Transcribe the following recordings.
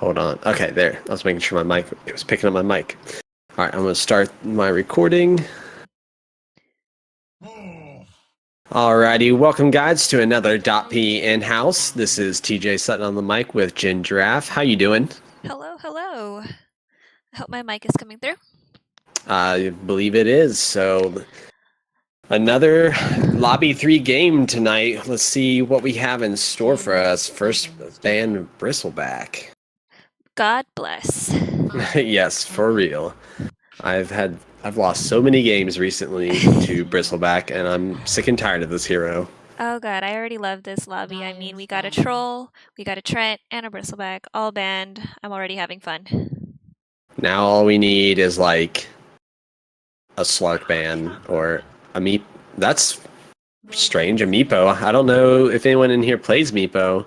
Hold on. Okay, there. I was making sure my mic, it was picking up my mic. All right, I'm going to start my recording. Alrighty, welcome guys to another DotP Inhouse. This is tjsutton on the mic with Jen Giraffe. How you doing? Hello, hello. I hope my mic is coming through. I believe it is. So another Lobby 3 game tonight. Let's see what we have in store for us. First, ban Bristleback. God bless. Yes, for real. I've lost so many games recently to Bristleback, and I'm sick and tired of this hero. Oh god, I already love this lobby. I mean, we got a troll, we got a Trent, and a Bristleback, all banned. I'm already having fun. Now all we need is like a Slark ban or a Meep. That's strange, a Meepo. I don't know if anyone in here plays Meepo.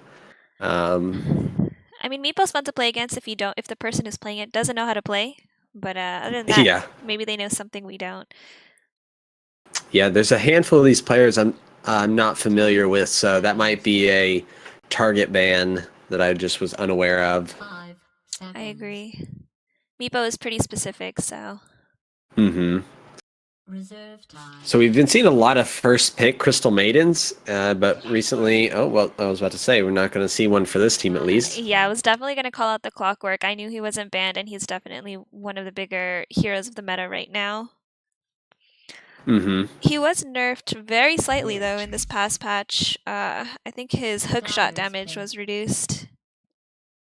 I mean, Meepo's fun to play against if the person who's playing it doesn't know how to play. But other than that, Yeah. maybe they know something we don't. Yeah, there's a handful of these players I'm not familiar with, so that might be a target ban that I just was unaware of. I agree. Meepo is pretty specific, so. Mm-hmm. So we've been seeing a lot of first pick Crystal Maidens, but recently, oh, well, I was about to say, we're not going to see one for this team at least. Yeah, I was definitely going to call out the Clockwork. I knew he wasn't banned, and he's definitely one of the bigger heroes of the meta right now. Mm-hmm. He was nerfed very slightly, though, in this past patch. I think his hookshot damage was reduced.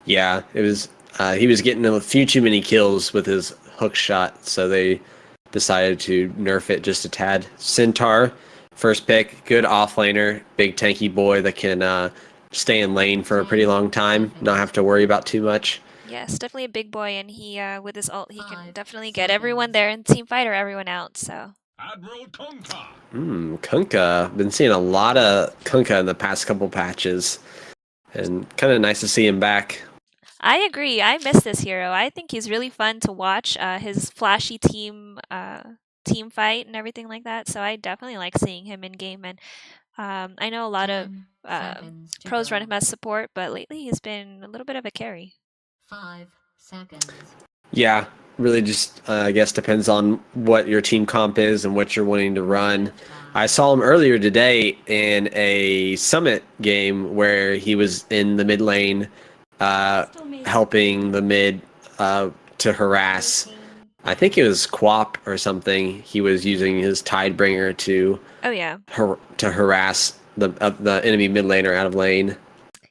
Yeah, it was. He was getting a few too many kills with his hook shot, so they decided to nerf it just a tad. Centaur, first pick, good offlaner, big tanky boy that can stay in lane for a pretty long time, not have to worry about too much. Yes, definitely a big boy, and he, with his ult, he can definitely get everyone there and teamfight or everyone out, so. Admiral Kunkka. Kunkka. Been seeing a lot of Kunkka in the past couple patches, and kind of nice to see him back. I agree. I miss this hero. I think he's really fun to watch. His flashy team fight and everything like that. So I definitely like seeing him in game. And I know a lot of pros run him as support, but lately he's been a little bit of a carry. 5 seconds. Yeah, really just, I guess, depends on what your team comp is and what you're wanting to run. I saw him earlier today in a Summit game where he was in the mid lane helping the mid to harass. I think it was Quap or something. He was using his Tidebringer to harass the enemy mid laner out of lane.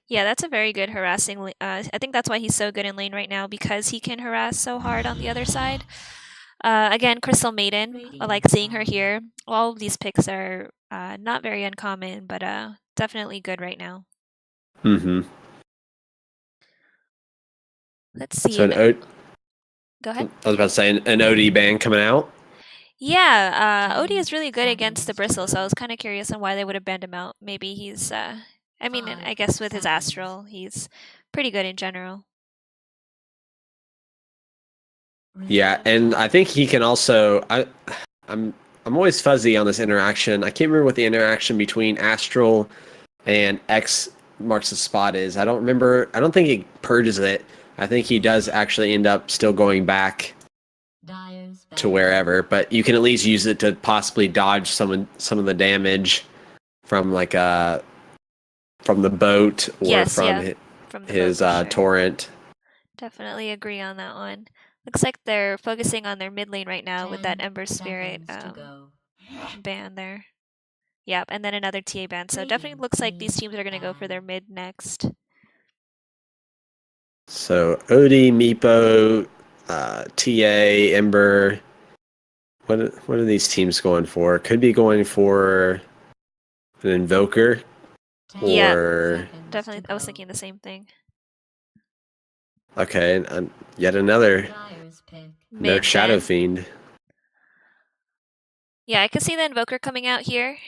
Yeah, that's a very good harassing. I think that's why he's so good in lane right now, because he can harass so hard on the other side. Again, Crystal Maiden, I like seeing her here. All of these picks are not very uncommon, but definitely good right now. Mm-hmm. Let's see. So Go ahead. I was about to say an OD ban coming out. Yeah, OD is really good against the Bristle, so I was kind of curious on why they would have banned him out. Maybe he's, I mean, I guess with his Astral, he's pretty good in general. Yeah, and I think he can also. I'm always fuzzy on this interaction. I can't remember what the interaction between Astral and X marks the spot is. I don't remember. I don't think he purges it. I think he does actually end up still going back to wherever, but you can at least use it to possibly dodge some of the damage from like from the boat or from his torrent. Definitely agree on that one. Looks like they're focusing on their mid lane right now with that Ember Spirit ban there. Yep, and then another TA ban. So definitely looks like these teams are going to go for their mid next. So OD, Meepo, TA, Ember. What are these teams going for? Could be going for an Invoker. Yeah, definitely. I was thinking the same thing. Okay, and yet another Shadow Fiend. Yeah, I could see the Invoker coming out here.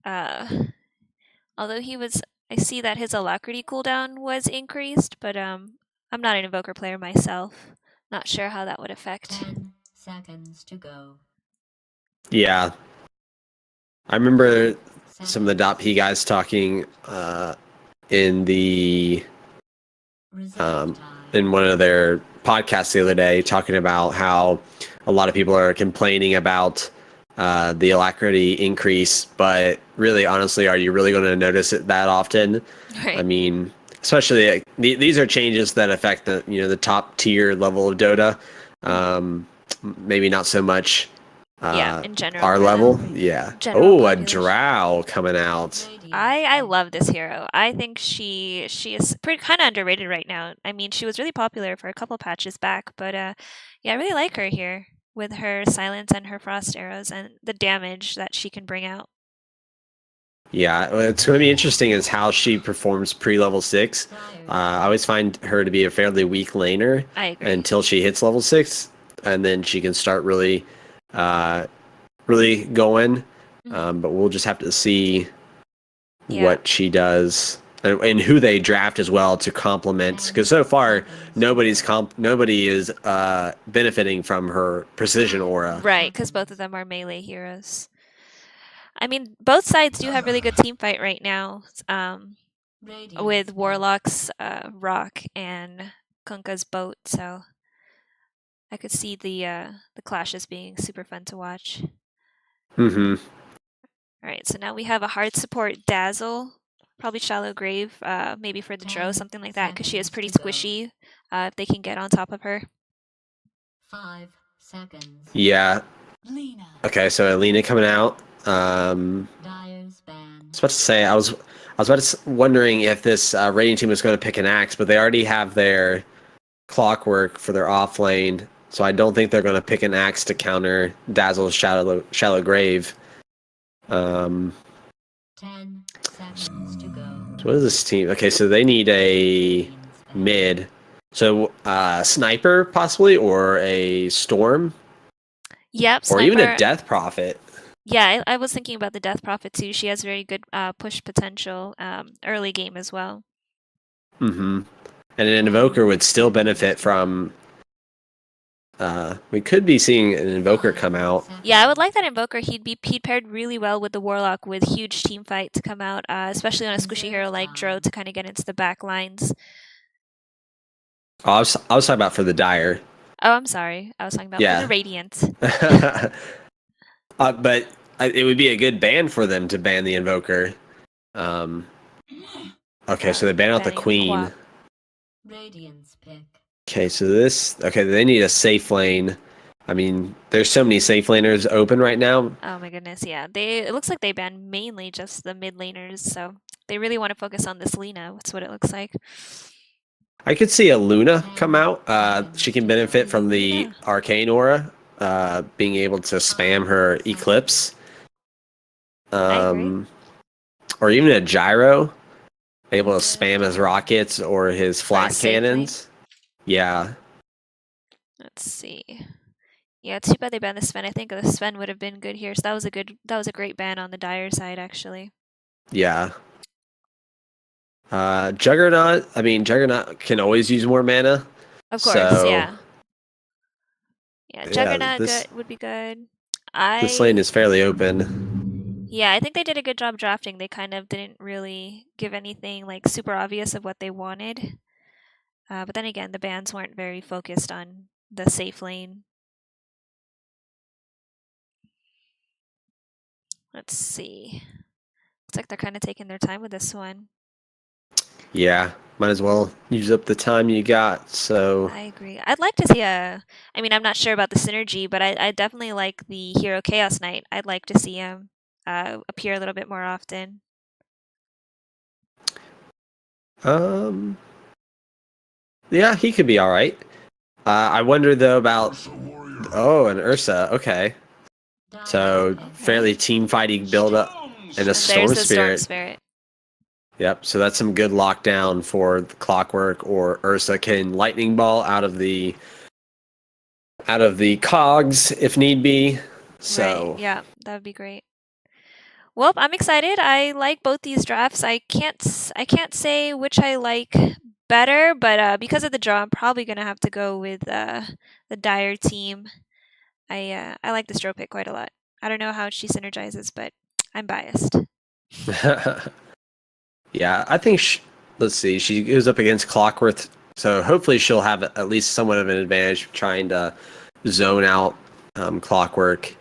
Although I see that his Alacrity cooldown was increased, but I'm not an Invoker player myself. Not sure how that would affect. 10 seconds to go. Yeah. I remember some of the DotP guys talking in the in one of their podcasts the other day talking about how a lot of people are complaining about the alacrity increase, but really, honestly, are you really going to notice it that often? I Right. mean, especially these are changes that affect the top tier level of Dota. Maybe not so much Yeah, in general our for level. the Yeah. general Oh, a population. drow coming out. I love this hero. I think she is pretty kind of underrated right now. I mean, she was really popular for a couple patches back, but yeah, I really like her here with her silence and her frost arrows and the damage that she can bring out. Yeah, it's going to be interesting is how she performs pre-level 6. I always find her to be a fairly weak laner I agree. until she hits level 6, and then she can start really, really going. But we'll just have to see Yeah. what she does and who they draft as well to complement. Because so far, nobody is benefiting from her precision aura. Right, because both of them are melee heroes. I mean, both sides do have really good team fight right now. With Warlock's Rock and Kunka's Boat, so I could see the clashes being super fun to watch. Mm-hmm. All right, so now we have a hard support Dazzle, probably Shallow Grave, maybe for the Drow, something like that, because she is pretty squishy. If they can get on top of her. 5 seconds. Yeah. Okay, so Alina coming out. Dyer's ban. I was about to say I was wondering if this raiding team was going to pick an axe, but they already have their clockwork for their off lane, so I don't think they're going to pick an axe to counter Dazzle's shallow grave. 10 seconds to go. So what is this team? Okay, so they need a mid. So sniper possibly, or a storm, Yep, or even a Sniper. death prophet. Yeah, I was thinking about the Death Prophet too. She has very good push potential early game as well. Mm-hmm. And an invoker would still benefit from. We could be seeing an invoker come out. Yeah, I would like that Invoker. He'd paired really well with the Warlock with huge team fight to come out, especially on a squishy hero like Dro to kind of get into the back lines. Oh, I was talking about for the Dire. Oh, I'm sorry. I was talking about for the Radiant. But it would be a good ban for them to ban the invoker. Okay, so they ban out the queen. Radiant's pick. Okay, so they need a safe lane. I mean, there's so many safe laners open right now. Oh my goodness, yeah. It looks like they banned mainly just the mid laners, so they really want to focus on this Lina. That's what it looks like. I could see a Luna come out. She can benefit from the arcane aura, being able to spam her eclipse. Or even a gyro, able to spam his rockets or his flat cannons. Yeah. Let's see. Yeah, it's too bad they banned the Sven. I think the Sven would have been good here. So that was a great ban on the Dire side, actually. Yeah. Juggernaut. I mean, Juggernaut can always use more mana. Of course, yeah. Yeah, Juggernaut would be good. This lane is fairly open. Yeah, I think they did a good job drafting. They kind of didn't really give anything like super obvious of what they wanted. But then again, the bans weren't very focused on the safe lane. Let's see. Looks like they're kind of taking their time with this one. Yeah, might as well use up the time you got. So I agree. I'd like to see I mean, I'm not sure about the synergy, but I definitely like the hero Chaos Knight. I'd like to see him appear a little bit more often. Yeah, he could be all right. I wonder though about an Ursa. Okay, so fairly team fighting build up and a Storm Spirit. Yep. So that's some good lockdown for the Clockwork, or Ursa can lightning ball out of the cogs if need be. So right. Yeah, that would be great. Well, I'm excited. I like both these drafts. I can't say which I like better, but because of the draw, I'm probably gonna have to go with the Dire team. I like the Stro pick quite a lot. I don't know how she synergizes, but I'm biased. Yeah, I think let's see. She goes up against Clockwork So hopefully she'll have at least somewhat of an advantage trying to zone out Clockwork.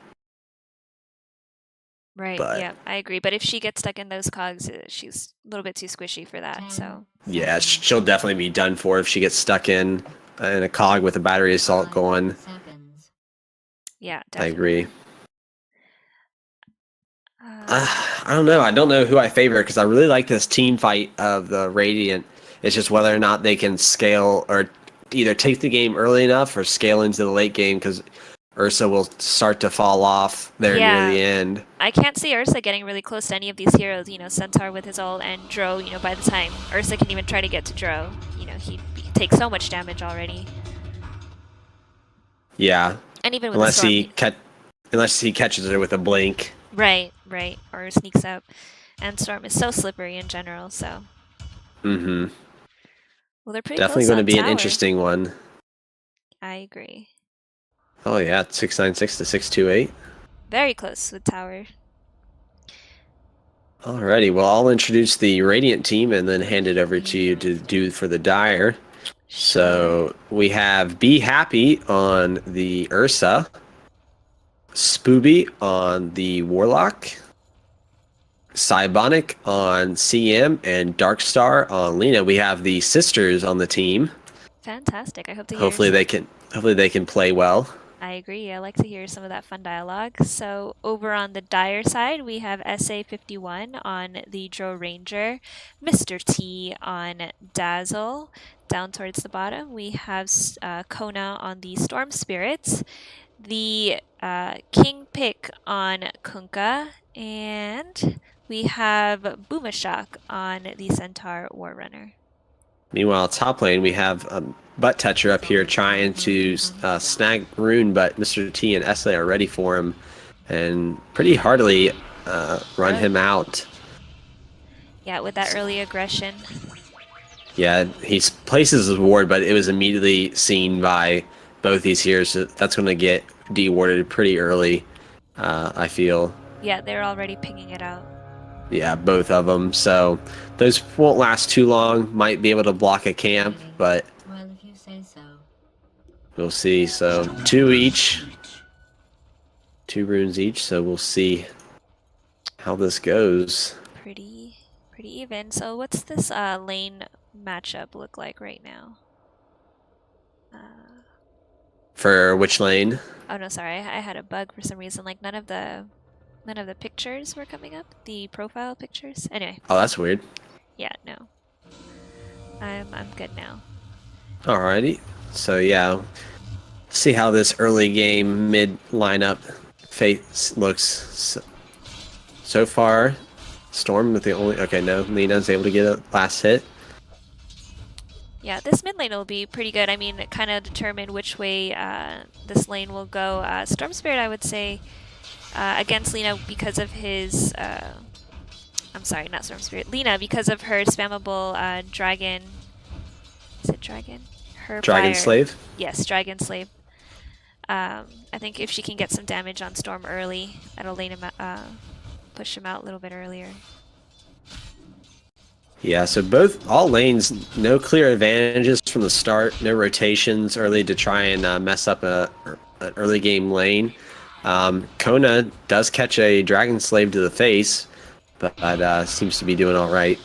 Right. But Yeah, I agree. But if she gets stuck in those cogs, she's a little bit too squishy for that. So yeah, she'll definitely be done for if she gets stuck in a cog with a battery assault 5 going. seconds. yeah, I agree. definitely. Uh, I don't know. I don't know who I favor because I really like this team fight of the Radiant. It's just whether or not they can scale or either take the game early enough or scale into the late game because Ursa will start to fall off there near the Yeah. end. I can't see Ursa getting really close to any of these heroes. You know, Centaur with his ult and Dro. You know, by the time Ursa can even try to get to Dro, you know, he takes so much damage already. Yeah, And even with unless the storm, unless he catches her with a blink. right, or sneaks up. And Storm is so slippery in general. So Mm-hmm. well, they're pretty Definitely close going to on be an tower. interesting one. I agree. Oh yeah, 696 to 628. Very close with tower. Alrighty, well I'll introduce the Radiant team and then hand it over to you to do for the Dire. So we have Be Happy on the Ursa, Spooby on the Warlock, Cybonic on CM, and Darkstar on Lena. We have the sisters on the team. Fantastic. I hope to hear. Hopefully they can play well. I agree. I like to hear some of that fun dialogue. So over on the Dire side, we have SA51 on the Dro Ranger, Mr. T on Dazzle. Down towards the bottom, we have Kona on the Storm Spirits, the King Pick on Kunkka, and we have Boomashak on the Centaur Warrunner. Meanwhile, top lane, we have Butt Toucher up here trying to snag Rune, but Mr. T and Esle are ready for him and pretty hardly run him out. Yeah, with that early aggression. Yeah, he places his ward, but it was immediately seen by both these heroes. So that's going to get dewarded pretty early, I feel. Yeah, they're already pinging it out. Yeah, both of them. So those won't last too long. Might be able to block a camp, but Well, if you say so. we'll see. So 2 each. 2 runes each, so we'll see how this goes. Pretty even. So what's this lane matchup look like right now? For which lane? Oh no, sorry, I had a bug for some reason. Like none of the pictures were coming up. The profile pictures. Anyway. Oh, that's weird. Yeah, no. I'm good now. Alrighty. So yeah, see how this early game mid lineup face looks. So far, Storm with the only. Okay, no, Lena's able to get a last hit. Yeah, this mid lane will be pretty good. I mean, it kind of determined which way this lane will go. Storm Spirit, I would say, against Lena because of his. I'm sorry, not Storm Spirit. Lena because of her spammable dragon. Is it dragon? Her Dragon fire. Slave? Yes, Dragon Slave. I think if she can get some damage on Storm early, that'll lane him, push him out a little bit earlier. Yeah, so all lanes, no clear advantages from the start, no rotations early to try and mess up an early game lane. Kona does catch a Dragon Slave to the face, but seems to be doing all right.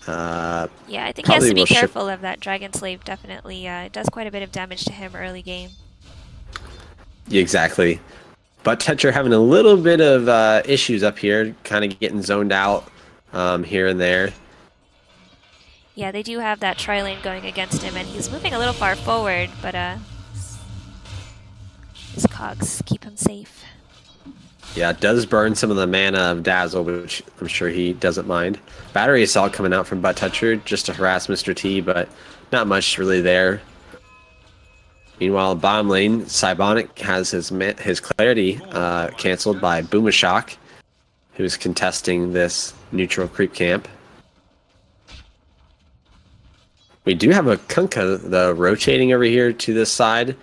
Yeah, I think he has to be careful of that Dragon Slave, definitely. It does quite a bit of damage to him early game. Yeah, exactly. But Tetra having a little bit of issues up here, kind of getting zoned out here and there. Yeah, they do have that tri-lane going against him, and he's moving a little far forward, but his cogs keep him safe. Yeah, it does burn some of the mana of Dazzle, which I'm sure he doesn't mind. Battery Assault coming out from Butt Toucher just to harass Mr. T, but not much really there. Meanwhile, bottom lane, Cybonic has his Clarity canceled by Boomashak, who's contesting this neutral creep camp. We do have a Kunkka, though, rotating over here to this side,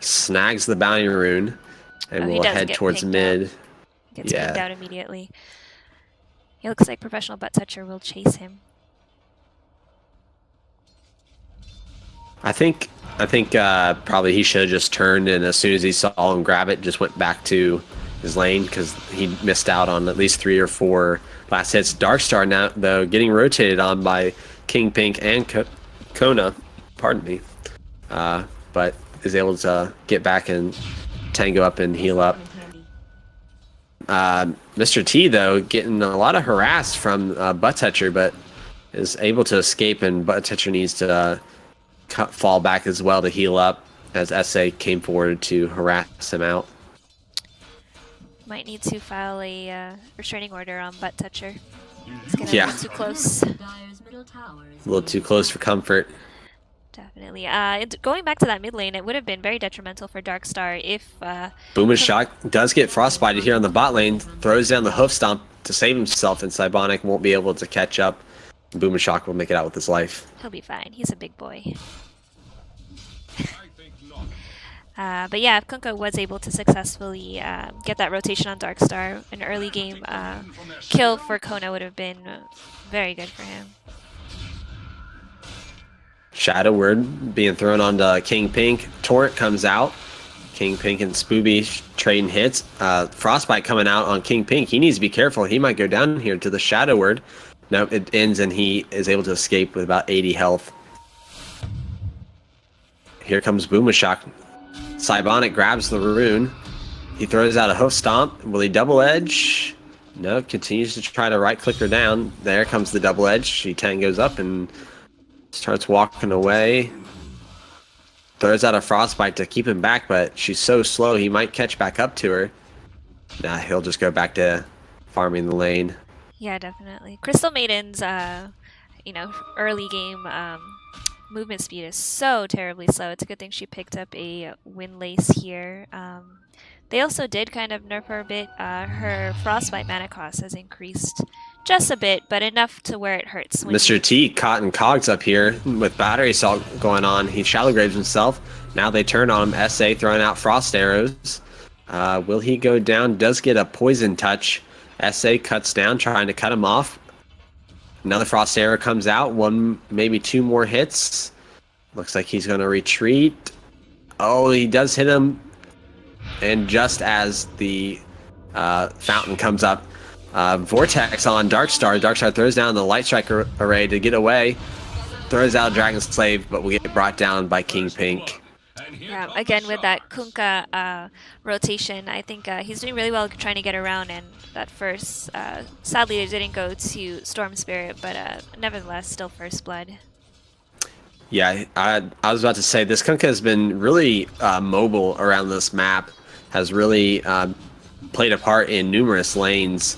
snags the bounty rune, and we'll head towards mid. Gets pinged out immediately. He looks like professional Butt Toucher will chase him. I think probably he should have just turned, and as soon as he saw him grab it, just went back to his lane because he missed out on at least 3 or 4 last hits. Darkstar now though getting rotated on by King Pink and Kona, pardon me, but is able to get back and tango up and heal up. Mr. T though getting a lot of harass from Butt Toucher, but is able to escape, and Butt Toucher needs to fall back as well to heal up as SA came forward to harass him out. Might need to file a restraining order on Butt Toucher. It's getting a little too close. A little too close for comfort. Definitely. Going back to that mid lane, it would have been very detrimental for Darkstar if... Boom Shock does get frostbited here on the bot lane, throws down the hoof stomp to save himself, and Cybonic won't be able to catch up. Boom Shock will make it out with his life. He'll be fine. He's a big boy. But yeah, if Kunkka was able to successfully get that rotation on Darkstar, an early game kill for Kona would have been very good for him. Shadow Word being thrown onto King Pink. Torrent comes out. King Pink and Spooby trading hits. Frostbite coming out on King Pink. He needs to be careful. He might go down here to the Shadow Word. No, it ends and he is able to escape with about 80 health. Here comes Boomashock. Cybonic grabs the rune. He throws out a hoof stomp. Will he double edge? No, continues to try to right click her down. There comes the double edge. She tangos up and starts walking away. Throws out a frostbite to keep him back, but she's so slow he might catch back up to her. Nah, he'll just go back to farming the lane. Yeah, definitely. Crystal Maiden's, early game movement speed is so terribly slow. It's a good thing she picked up a Windlace here. They also did kind of nerf her a bit. Her Frostbite mana cost has increased just a bit, but enough to where it hurts. Mr. T caught in cogs up here with battery assault going on. He shallow graves himself. Now they turn on him. SA throwing out frost arrows. Will he go down? Does get a poison touch. SA cuts down, trying to cut him off. Another frost arrow comes out. 1, maybe 2 more hits. Looks like he's going to retreat. Oh, he does hit him. And just as the fountain comes up, Vortex on Darkstar. Darkstar throws down the Light Strike array to get away. Throws out Dragon Slave, but will get brought down by King Pink. Yeah, again with that Kunkka rotation, I think he's doing really well trying to get around, and that first, sadly it didn't go to Storm Spirit, but nevertheless still first blood. Yeah, I was about to say, this Kunkka has been really mobile around this map, has really played a part in numerous lanes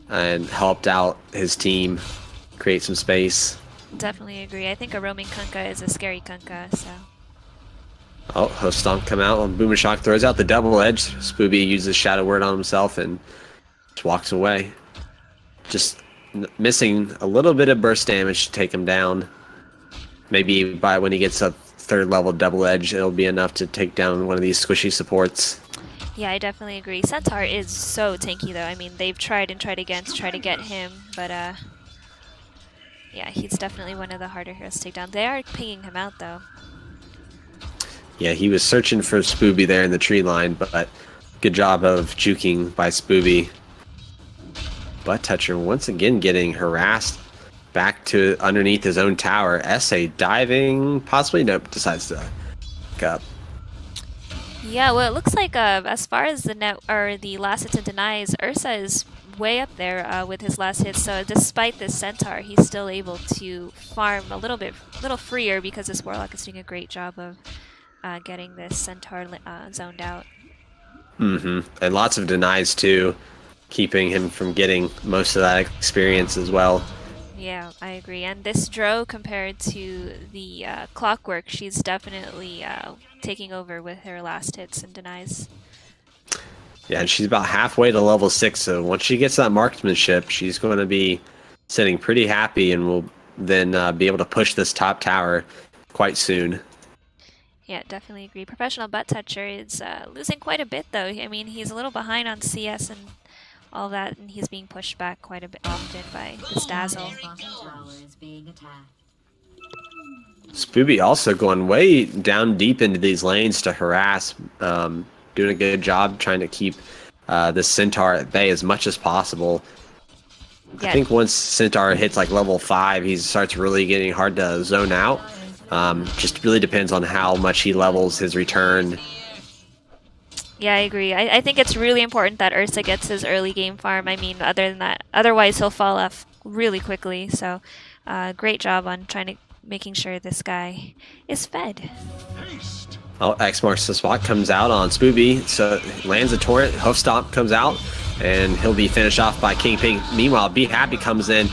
and helped out his team create some space. Definitely agree. I think a roaming Kunkka is a scary Kunkka, so... Oh, Hoof Stomp come out, and Boomashock throws out the double edge. Spooby uses Shadow Word on himself and just walks away. Just missing a little bit of burst damage to take him down. Maybe by when he gets a 3rd level double edge, it'll be enough to take down one of these squishy supports. Yeah, I definitely agree. Centaur is so tanky though. I mean, they've tried and tried again to try to get him, but yeah, he's definitely one of the harder heroes to take down. They are pinging him out though. Yeah, he was searching for Spooby there in the tree line, but good job of juking by Spooby. Butt Toucher once again getting harassed back to underneath his own tower. SA diving, possibly? Nope, decides to pick up. Yeah, well, it looks like as far as the last hits and denies, Ursa is way up there with his last hits. So despite this Centaur, he's still able to farm a little freer because this Warlock is doing a great job of getting this Centaur zoned out. And lots of denies too, keeping him from getting most of that experience as well. Yeah, I agree. And this Dro, compared to the Clockwork, she's definitely taking over with her last hits and denies. Yeah, and she's about halfway to level 6, so once she gets that marksmanship, she's going to be sitting pretty happy and will then be able to push this top tower quite soon. Yeah, definitely agree. Professional Butt Toucher is losing quite a bit, though. I mean, he's a little behind on CS and all that, and he's being pushed back quite a bit often by this Dazzle. Spoobie also going way down deep into these lanes to harass, doing a good job trying to keep the Centaur at bay as much as possible. Yeah. I think once Centaur hits like level 5, he starts really getting hard to zone out. Just really depends on how much he levels his return. Yeah, I agree. I think it's really important that Ursa gets his early game farm. I mean, other than that, otherwise he'll fall off really quickly. So, great job on making sure this guy is fed. Oh, X marks the spot, comes out on Spoobie, so lands a torrent, hoof stomp comes out, and he'll be finished off by King Pink. Meanwhile, Be Happy comes in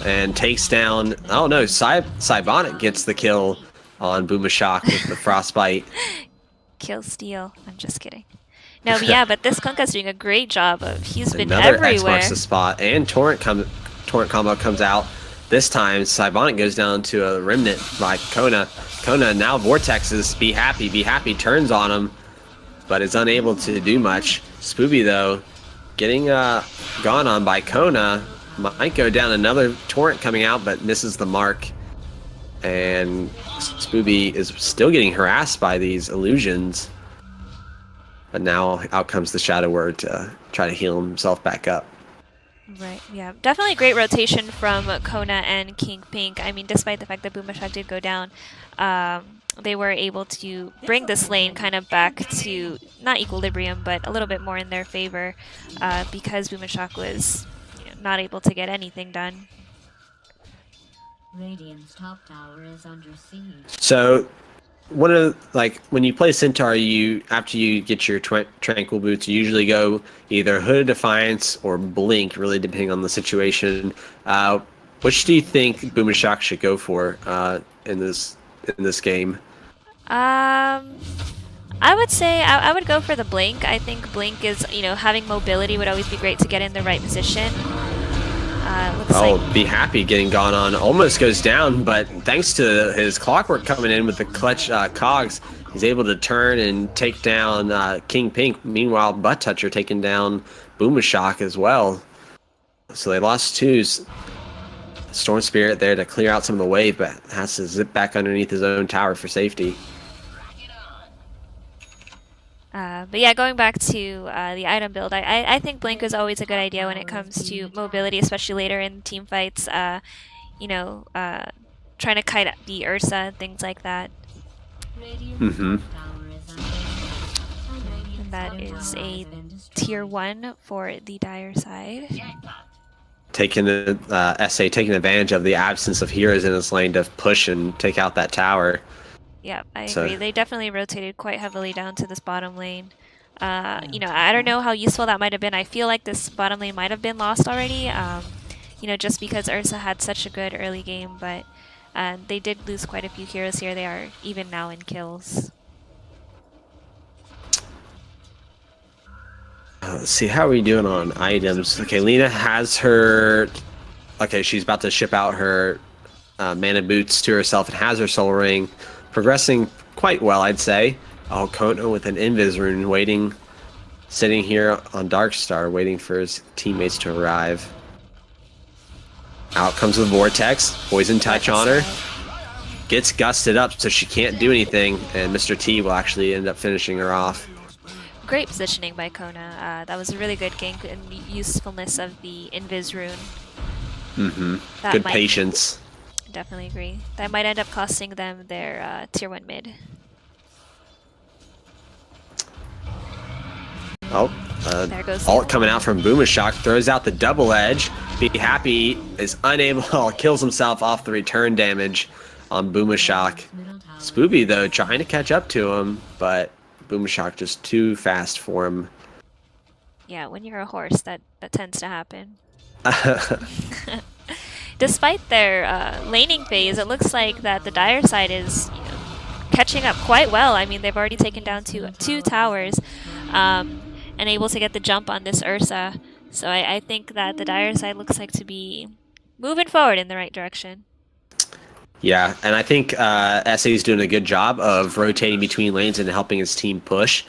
and takes down, oh no, Cybonic gets the kill on Boomashok with the Frostbite. Kill steal. I'm just kidding. No, but yeah, but this Kunkka's doing a great job he's been Another everywhere. X marks the spot, and torrent combo comes out. This time, Cybonic goes down to a remnant by Kona. Kona now vortexes Be Happy. Be Happy turns on him, but is unable to do much. Spoobie, though, getting gone on by Kona. Might go down another torrent coming out, but misses the mark. And Spoobie is still getting harassed by these illusions. But now out comes the Shadow Word to try to heal himself back up. Right, yeah. Definitely a great rotation from Kona and King Pink. I mean, despite the fact that Boomashok did go down, they were able to bring this lane kind of back to, not equilibrium, but a little bit more in their favor because Boomashok was not able to get anything done. Radiant's top tower is under siege. So, one of when you play Centaur, after you get your Tranquil Boots, you usually go either Hood of Defiance or Blink, really depending on the situation. Which do you think Boomashok should go for in this game? I would say I would go for the Blink. I think Blink is, having mobility would always be great to get in the right position. Be Happy getting gone on, almost goes down, but thanks to his Clockwork coming in with the clutch cogs, he's able to turn and take down King Pink. Meanwhile, Butt Toucher taking down Boomashok as well. So they lost two. Storm Spirit there to clear out some of the wave, but has to zip back underneath his own tower for safety. But yeah, going back to the item build, I think Blink is always a good idea when it comes to mobility, especially later in team fights. Trying to kite the Ursa and things like that. Mm-hmm. And that is a tier 1 for the Dire side. Taking advantage of the absence of heroes in this lane to push and take out that tower. Yeah, I agree. They definitely rotated quite heavily down to this bottom lane. I don't know how useful that might have been. I feel like this bottom lane might have been lost already, just because Ursa had such a good early game, but they did lose quite a few heroes here. They are even now in kills. Let's see, how are we doing on items? Okay, Lena has her... Okay, she's about to ship out her mana boots to herself and has her soul ring. Progressing quite well, I'd say. Oh, Kona with an Invis rune sitting here on Darkstar, waiting for his teammates to arrive. Out comes the Vortex, Poison Touch on her. Gets gusted up so she can't do anything, and Mr. T will actually end up finishing her off. Great positioning by Kona. That was a really good gank and usefulness of the Invis rune. Mm-hmm. Good patience. Definitely agree. That might end up costing them their tier 1 mid. There goes ult coming out from Boomashok, throws out the double edge. Be Happy is unable, kills himself off the return damage on Boomashok. Spoobie, though, trying to catch up to him, but Boomashok just too fast for him. Yeah, when you're a horse, that tends to happen. Despite their laning phase, it looks like that the Dire side is catching up quite well. I mean, they've already taken down two towers and able to get the jump on this Ursa. So I think that the Dire side looks like to be moving forward in the right direction. Yeah, and I think SA is doing a good job of rotating between lanes and helping his team push,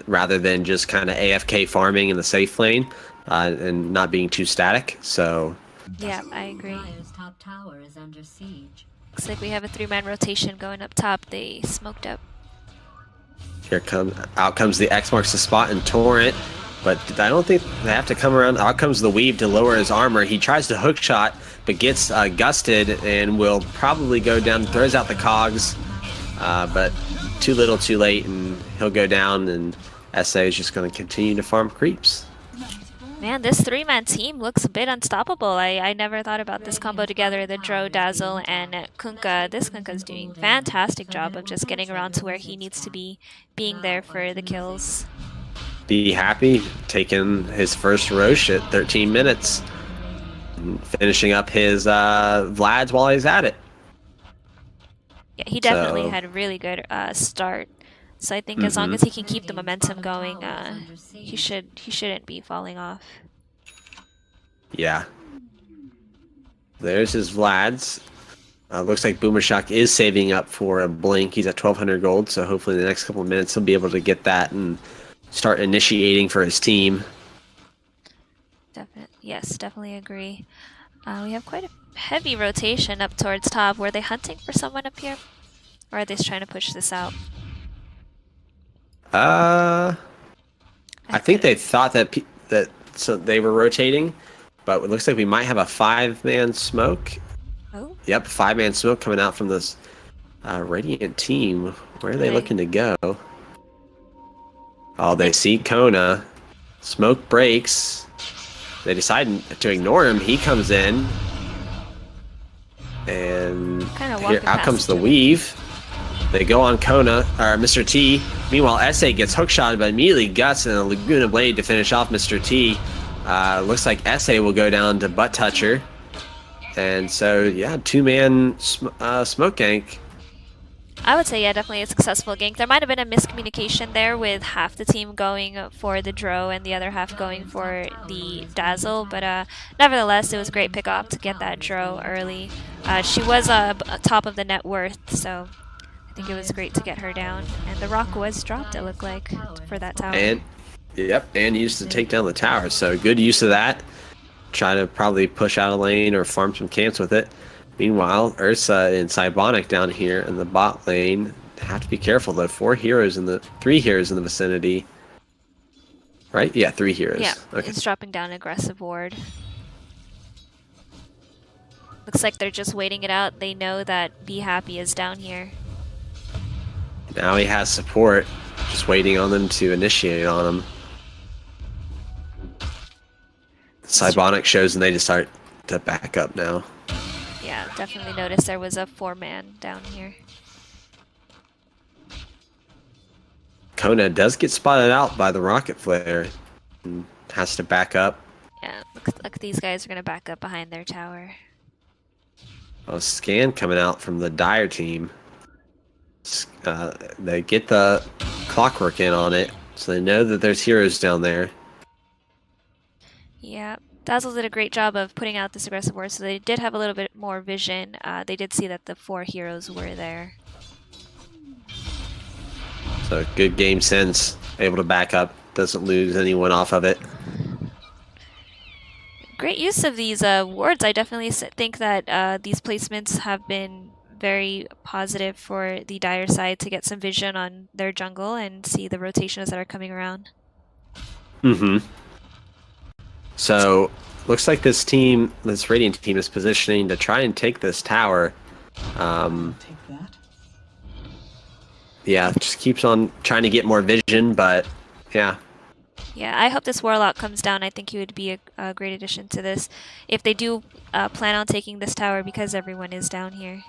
rather than just kind of AFK farming in the safe lane and not being too static. So yeah, I agree. Top tower is under siege. Looks like we have a 3-man rotation going up top. They smoked up. Out comes the X marks the spot and Torrent, but I don't think they have to come around. Out comes the weave to lower his armor. He tries to hook shot, but gets gusted and will probably go down, throws out the cogs, but too little too late, and he'll go down, and SA is just going to continue to farm creeps. Man, this 3-man team looks a bit unstoppable. I never thought about this combo together, the Dro, Dazzle, and Kunkka. This Kunkka's doing a fantastic job of just getting around to where he needs to be, being there for the kills. Be happy, taking his first Roche at 13 minutes, and finishing up his Vlads while he's at it. Yeah, he definitely had a really good start. So I think as long as he can keep the momentum going, he shouldn't be falling off. Yeah. There's his Vlads. Looks like Boomershock is saving up for a blink. He's at 1,200 gold, so hopefully in the next couple of minutes he'll be able to get that and start initiating for his team. Yes, definitely agree. We have quite a heavy rotation up towards top. Were they hunting for someone up here? Or are they just trying to push this out? I think they thought that so they were rotating, but it looks like we might have a 5-man smoke. Oh. Yep, 5-man smoke coming out from this Radiant team. Where are they looking to go? Oh, they see Kona. Smoke breaks. They decide to ignore him. He comes in, and here out comes the weave. They go on Kona, or Mr. T. Meanwhile, SA gets hookshotted, but immediately guts and a Laguna Blade to finish off Mr. T. Looks like SA will go down to Butt Toucher. And so, yeah, 2-man smoke gank. I would say, yeah, definitely a successful gank. There might have been a miscommunication there with half the team going for the Dro and the other half going for the Dazzle, but nevertheless, it was a great pick-off to get that Dro early. She was top of the net worth, so I think it was great to get her down. And the rock was dropped, it looked like, for that tower. And, yep, and used to take down the tower, so good use of that. Try to probably push out a lane or farm some camps with it. Meanwhile, Ursa and Cybonic down here in the bot lane have to be careful though. 3 heroes in the vicinity. Right? Yeah, 3 heroes. Yeah, okay. It's dropping down aggressive ward. Looks like they're just waiting it out. They know that Be Happy is down here. Now he has support, just waiting on them to initiate on him. Cybonic shows and they just start to back up now. Yeah, definitely noticed there was a 4-man down here. Kona does get spotted out by the rocket flare and has to back up. Yeah, look, these guys are going to back up behind their tower. A scan coming out from the Dire team. They get the clockwork in on it, so they know that there's heroes down there. Yeah, Dazzle did a great job of putting out this aggressive ward, so they did have a little bit more vision. They did see that the 4 heroes were there. So good game sense, able to back up, doesn't lose anyone off of it. Great use of these wards. I definitely think that these placements have been very positive for the Dire side to get some vision on their jungle and see the rotations that are coming around. So looks like this Radiant team is positioning to try and take this tower. Yeah, just keeps on trying to get more vision, but yeah. Yeah, I hope this Warlock comes down. I think he would be a great addition to this if they do plan on taking this tower, because everyone is down here.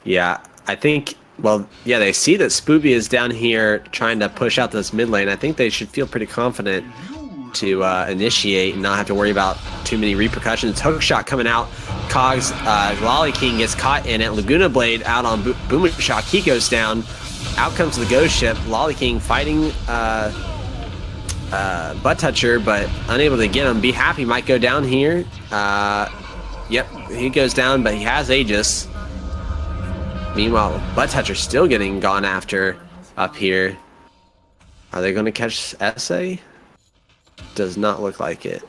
Yeah, I think, well, yeah, they see that Spooby is down here trying to push out this mid lane. I think they should feel pretty confident to initiate and not have to worry about too many repercussions. Hookshot coming out. Cogs, Lolly King gets caught in it. Laguna Blade out on Boomershock. He goes down. Out comes the Ghost Ship. Lolly King fighting Butt Toucher, but unable to get him. Be Happy might go down here. Yep, he goes down, but he has Aegis. Meanwhile, Butt Toucher still getting gone after up here. Are they going to catch SA? Does not look like it.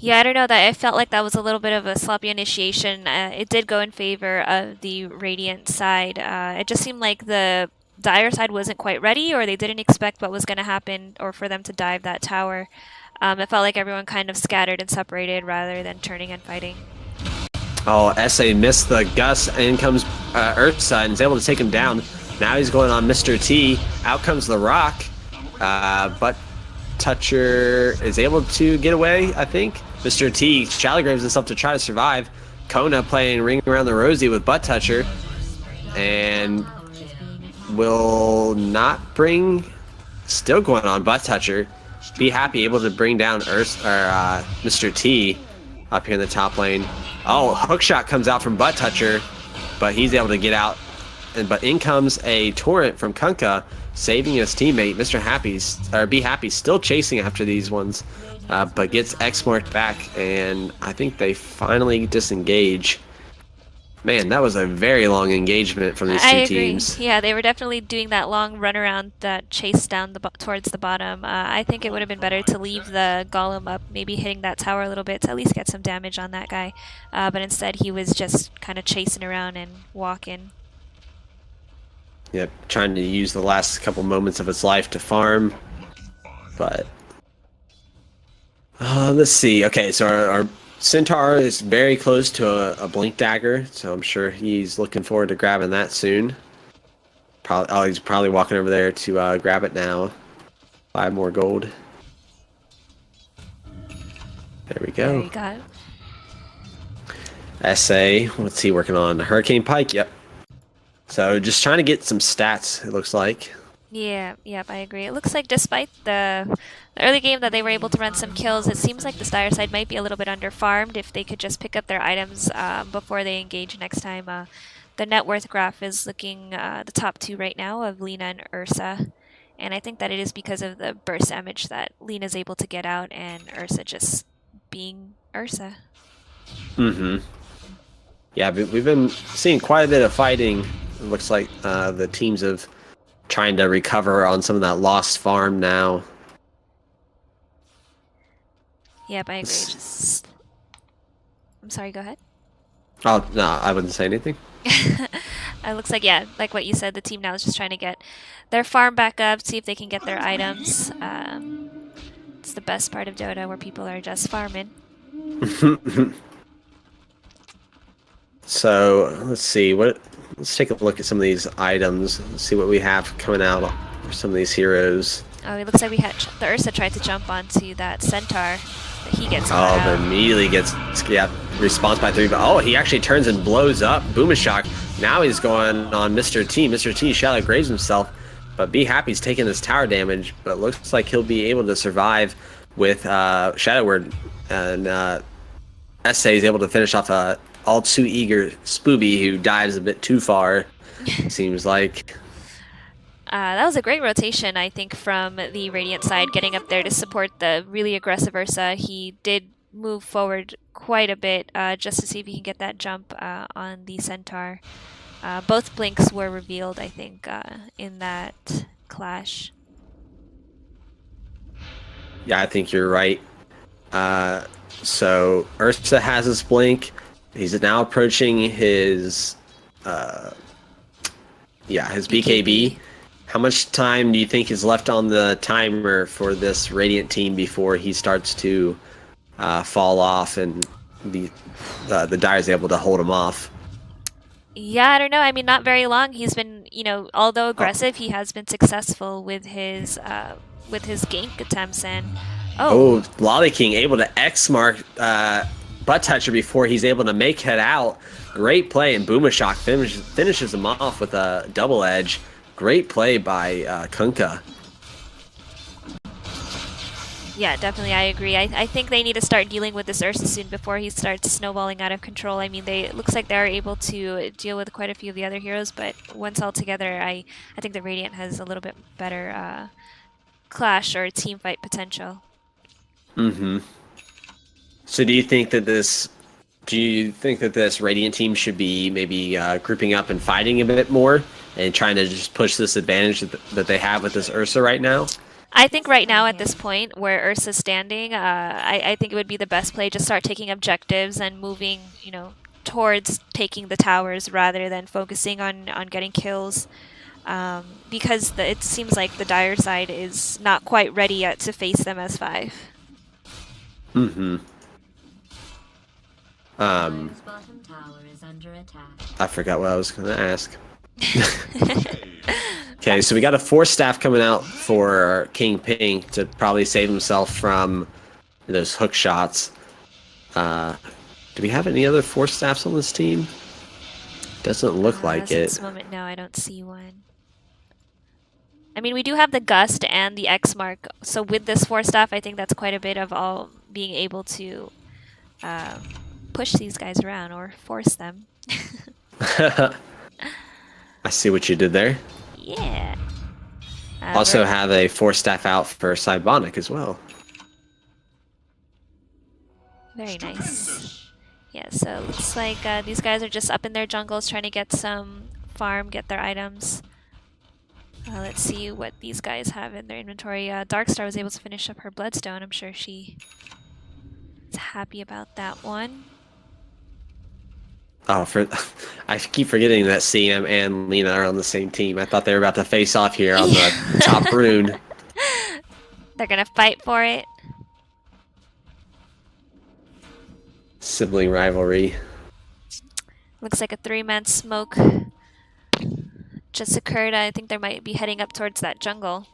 Yeah, I don't know that I felt like that was a little bit of a sloppy initiation. It did go in favor of the Radiant side. It just seemed like the Dire side wasn't quite ready, or they didn't expect what was going to happen, or for them to dive that tower. It felt like everyone kind of scattered and separated rather than turning and fighting. Oh, SA missed the Gus, and comes Ursa and is able to take him down. Now he's going on Mr. T. Out comes the Rock, but Toucher is able to get away, I think. Mr. T Shallow-graves himself to try to survive. Kona playing Ring Around the Rosie with Butt Toucher, and will not bring. Still going on Butt Toucher. Be Happy able to bring down Mr. T up here in the top lane. Oh, hookshot comes out from Butt Toucher, but he's able to get out. But in comes a torrent from Kunkka, saving his teammate. Be Happy still chasing after these ones, but gets X marked back, and I think they finally disengage. Man, that was a very long engagement from these two teams. Yeah, they were definitely doing that long run around, that chase down towards the bottom. I think it would have been better to leave the Golem up, maybe hitting that tower a little bit to at least get some damage on that guy. But instead, he was just kind of chasing around and walking. Yep, trying to use the last couple moments of his life to farm. But let's see. Okay, so our Centaur is very close to a Blink Dagger, so I'm sure he's looking forward to grabbing that soon. He's probably walking over there to grab it now. 5 more gold. There we go. There you go. SA, what's he working on? Hurricane Pike, yep. So just trying to get some stats, it looks like. Yeah, yep, I agree. It looks like despite the early game that they were able to run some kills, it seems like the Dire side might be a little bit under-farmed if they could just pick up their items before they engage next time. The net worth graph is looking the top 2 right now of Lina and Ursa. And I think that it is because of the burst damage that Lina's able to get out and Ursa just being Ursa. Mm-hmm. Yeah, but we've been seeing quite a bit of fighting. It looks like the teams have trying to recover on some of that lost farm now. Yep, I agree. I'm sorry, go ahead. Oh, no, I wouldn't say anything. It looks like, yeah, like what you said, the team now is just trying to get their farm back up, see if they can get their items. It's the best part of Dota, where people are just farming. So, let's see. Let's take a look at some of these items. Let's see what we have coming out for some of these heroes. Oh, it looks like we had the Ursa tried to jump onto that Centaur, but he gets caught out. Immediately gets response by 3. But oh, he actually turns and blows up Boomishock. Now he's going on Mr. T. Mr. T shallow-graves himself, but Be Happy's taking this tower damage. But looks like he'll be able to survive with Shadow Word, and SA is able to finish off a all too eager Spooby, who dives a bit too far, seems like. That was a great rotation, I think, from the Radiant side, getting up there to support the really aggressive Ursa. He did move forward quite a bit just to see if he can get that jump on the Centaur. Both blinks were revealed, I think, in that clash. Yeah, I think you're right. So Ursa has his blink. He's now approaching his his BKB. How much time do you think is left on the timer for this Radiant team before he starts to fall off and the Dire is able to hold him off? Yeah, I don't know. I mean, not very long. He's been, although aggressive, he has been successful with his gank attempts. And Lolly King able to X mark Butt Toucher before he's able to make it out. Great play, and Boomishock finishes him off with a double edge. Great play by Kunkka. Yeah, definitely, I agree. I think they need to start dealing with this Ursa soon before he starts snowballing out of control. I mean, it looks like they're able to deal with quite a few of the other heroes, but once all together, I think the Radiant has a little bit better clash or team fight potential. Mm-hmm. So do you think that this Radiant team should be maybe grouping up and fighting a bit more and trying to just push this advantage that they have with this Ursa right now? I think right now at this point where Ursa's standing, I think it would be the best play to start taking objectives and moving, you know, towards taking the towers rather than focusing on getting kills. Because it seems like the dire side is not quite ready yet to face them as 5. Mm-hmm. Dire's bottom tower is under attack. I forgot what I was going to ask. Okay, so we got a Force Staff coming out for King Pink to probably save himself from those hook shots. Do we have any other Force Staffs on this team? Doesn't look like At it. this moment, no, I don't see one. I mean, we do have the Gust and the X Mark, so with this Force Staff, I think that's quite a bit of all being able to push these guys around or force them. I see what you did there. Yeah. Also we're- have a Force Staff out for Cybonic as well. Very nice. Yeah, so it looks like these guys are just up in their jungles trying to get some farm, get their items. Let's see what these guys have in their inventory. Darkstar was able to finish up her Bloodstone. I'm sure she is happy about that one. Oh, I keep forgetting that CM and Lena are on the same team. I thought they were about to face off here on the top rune. They're gonna fight for it. Sibling rivalry. Looks like a 3-man smoke just occurred. I think they might be heading up towards that jungle.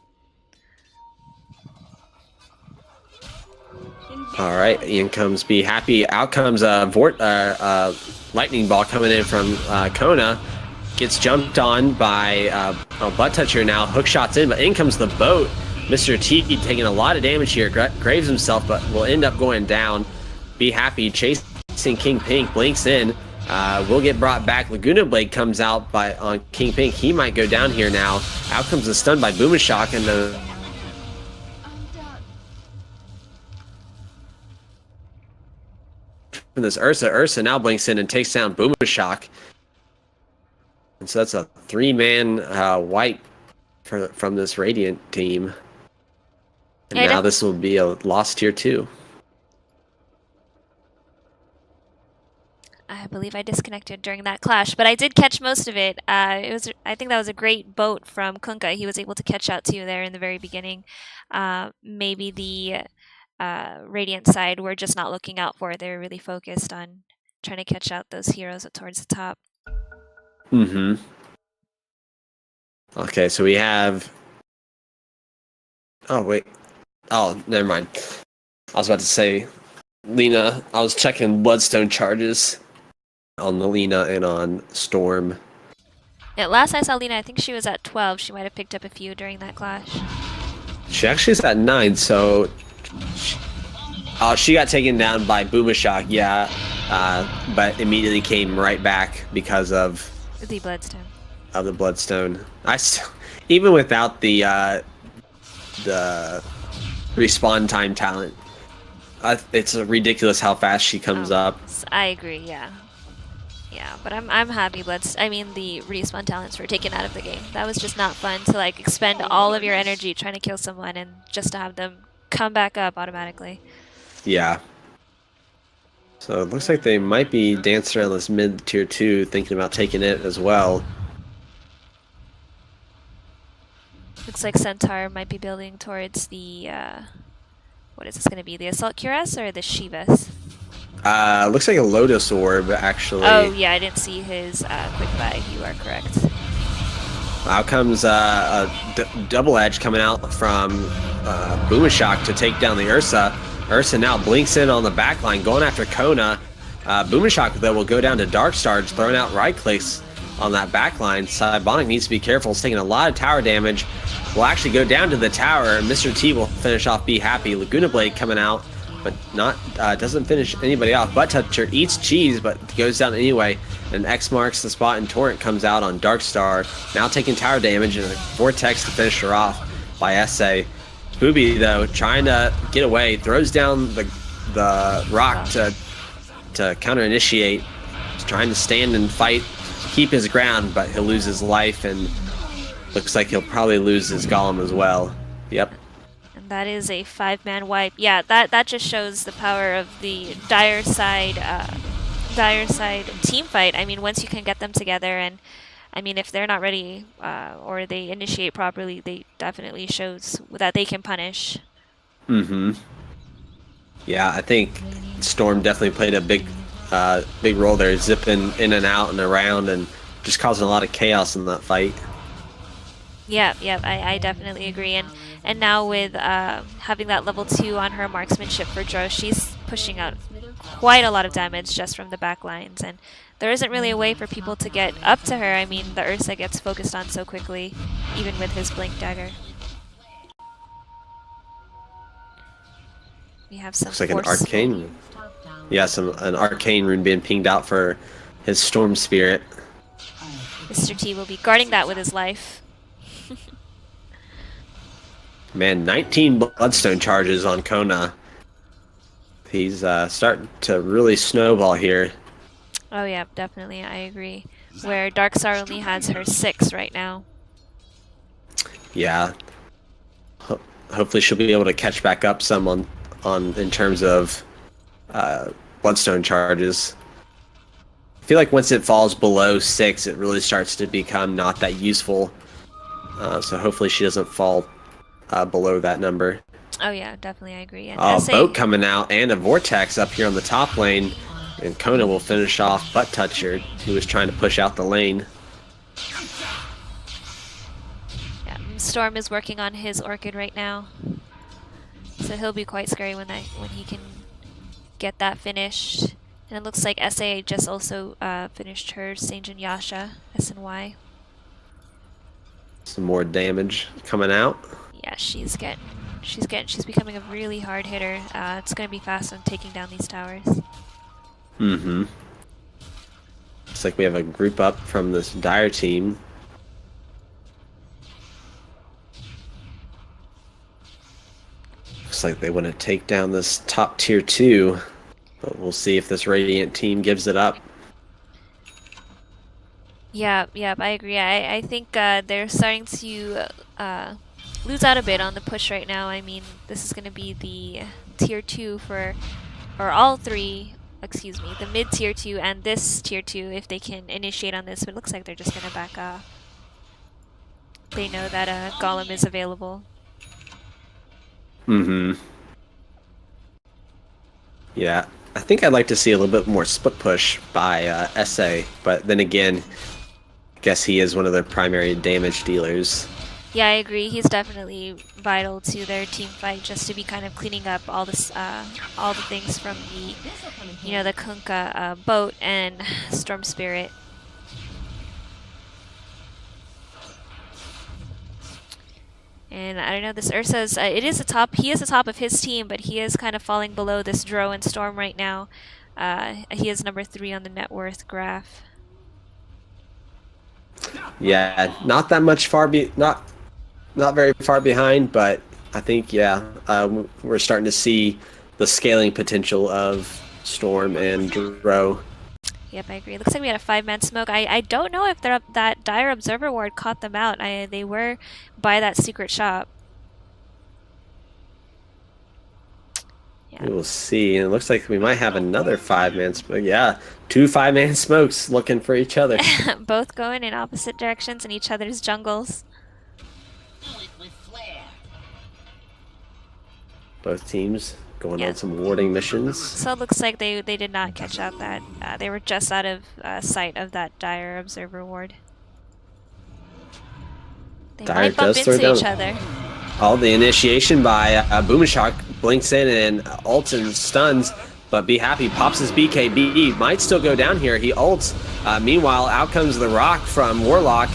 All right, in comes Be Happy. Out comes Lightning Ball coming in from Kona. Gets jumped on by Butt Toucher now. Hook shots in, but in comes the boat. Mr. T taking a lot of damage here. Graves himself, but will end up going down. Be Happy chasing King Pink. Blinks in. Will get brought back. Laguna Blade comes out on King Pink. He might go down here now. Out comes the stun by Boomishock, and this Ursa now blinks in and takes down Boomishock. And so that's a 3-man wipe from this Radiant team. And now this will be a lost tier 2. I believe I disconnected during that clash, but I did catch most of it. I think that was a great boat from Kunkka. He was able to catch out 2 there in the very beginning. Maybe the Radiant side we're just not looking out for. They're really focused on trying to catch out those heroes towards the top. Mm-hmm. Okay, so we have... Oh, wait. Oh, never mind. I was about to say, Lena, I was checking Bloodstone charges on the Lena and on Storm. Yeah, last I saw Lena, I think she was at 12. She might have picked up a few during that clash. She actually is at 9, so... she got taken down by Boomishock, yeah, but immediately came right back because of The Bloodstone. Of the Bloodstone. Even without the respawn time talent, it's ridiculous how fast she comes up. I agree, yeah. Yeah, but I'm happy the respawn talents were taken out of the game. That was just not fun to like expend all of your energy trying to kill someone and just to have them come back up automatically. Yeah. So it looks like they might be dancing around this mid tier 2, thinking about taking it as well. Looks like Centaur might be building towards the what is this going to be? The Assault Cuirass or the Shivas? Looks like a Lotus Orb, actually. Oh yeah, I didn't see his quick buy. You are correct. Out comes a double edge coming out from Boomishock to take down the Ursa. Ursa now blinks in on the back line, going after Kona. Boomishock, though, will go down to Darkstar, throwing out right clicks on that back line. Cybonic needs to be careful. It's taking a lot of tower damage. Will actually go down to the tower. Mr. T will finish off Be Happy. Laguna Blade coming out, but not doesn't finish anybody off. Butt Toucher eats cheese, but goes down anyway. And X marks the spot, and Torrent comes out on Darkstar, now taking tower damage, and a Vortex to finish her off by SA. Booby, though, trying to get away, throws down the rock to counter-initiate. He's trying to stand and fight, keep his ground, but he'll lose his life, and looks like he'll probably lose his golem as well. Yep. That is a 5-man wipe. Yeah, that just shows the power of the dire side team fight. I mean, once you can get them together, and I mean, if they're not ready or they initiate properly, they definitely shows that they can punish. Mm-hmm. Yeah, I think Storm definitely played a big role there, zipping in and out and around and just causing a lot of chaos in that fight. Yeah, I definitely agree. And now with having that level 2 on her marksmanship for Dro, she's pushing out quite a lot of damage just from the back lines. And there isn't really a way for people to get up to her. I mean, the Ursa gets focused on so quickly, even with his Blink Dagger. We have some looks like an arcane rune. Yeah, an arcane rune being pinged out for his Storm Spirit. Mr. T will be guarding that with his life. Man, 19 Bloodstone charges on Kona. He's starting to really snowball here. Oh yeah, definitely, I agree. Where Darkstar only has her 6 right now. Yeah. Hopefully she'll be able to catch back up some on in terms of Bloodstone charges. I feel like once it falls below 6, it really starts to become not that useful. So hopefully she doesn't fall below that number. Oh yeah, definitely, I agree. And Oh, boat coming out and a vortex up here on the top lane, and Kona will finish off Butt Toucher, who was trying to push out the lane. Yeah, Storm is working on his Orchid right now, so he'll be quite scary when he can get that finished. And it looks like SA just also finished her Sanjin Yasha, SNY. Some more damage coming out. Yeah, she's becoming a really hard hitter. It's going to be fast on taking down these towers. Mm-hmm. Looks like we have a group up from this Dire team. Looks like they want to take down this top tier 2, but we'll see if this Radiant team gives it up. Yeah, I agree. I think they're starting to lose out a bit on the push right now. I mean, this is going to be the tier 2 or all 3, excuse me, the mid tier 2 and this tier 2 if they can initiate on this, but it looks like they're just going to back off. They know that Golem is available. Mm-hmm. Yeah, I think I'd like to see a little bit more split push by SA, but then again, I guess he is one of their primary damage dealers. Yeah, I agree. He's definitely vital to their team fight, just to be kind of cleaning up all this, all the things from the, the Kunkka boat and Storm Spirit. And I don't know, this Ursa's, he is the top of his team, but he is kind of falling below this Dro and Storm right now. He is number 3 on the net worth graph. Yeah, not that much not very far behind, but I think, yeah, we're starting to see the scaling potential of Storm and Dro. Yep, I agree. Looks like we had a 5-man smoke. I don't know if that Dire Observer Ward caught them out. They were by that secret shop. Yeah. We will see. And it looks like we might have another 5-man smoke. Yeah, 2 5-man smokes looking for each other. Both going in opposite directions in each other's jungles. Both teams going on some warding missions. So it looks like they did not catch out that. They were just out of sight of that Dire Observer Ward. They Dire might bump does throw into down each other. all the initiation by Boomshock, blinks in and ults and stuns, but Be Happy pops his BKB. Might still go down here. He ults. Meanwhile, out comes the rock from Warlock.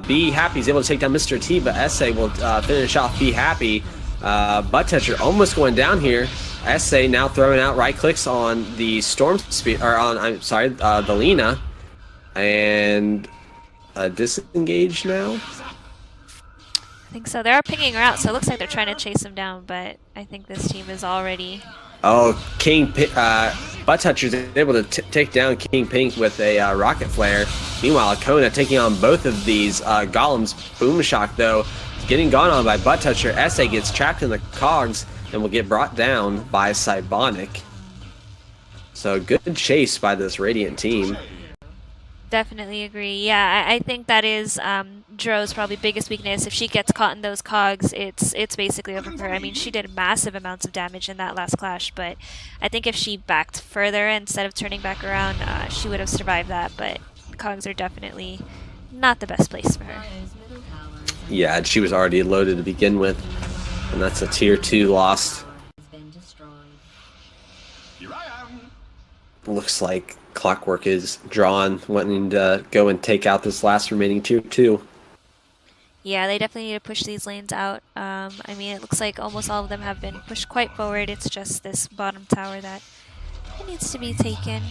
Be Happy's able to take down Mr. T, but SA will finish off Be Happy. Butt Toucher almost going down here. SA now throwing out right clicks on the Storm Speed, or on, I'm sorry, the Lina, and disengage now. I think so. They are pinging her out, so it looks like they're trying to chase him down, but I think this team is already... Oh, King Butt Toucher's able to take down King Pink with a rocket flare. Meanwhile, Kona taking on both of these golems. Boom Shock, though, getting gone on by Butt Toucher. SA gets trapped in the cogs and will get brought down by Cybonic. So good chase by this Radiant team. Definitely agree. Yeah, I think that is Dro's probably biggest weakness. If she gets caught in those cogs, it's basically over for her. I mean, she did massive amounts of damage in that last clash, but I think if she backed further instead of turning back around, she would have survived that. But cogs are definitely not the best place for her. Yeah, and she was already loaded to begin with, and that's a tier 2 loss. Looks like Clockwork is drawn, wanting to go and take out this last remaining tier 2. Yeah, they definitely need to push these lanes out. I mean, it looks like almost all of them have been pushed quite forward. It's just this bottom tower that needs to be taken.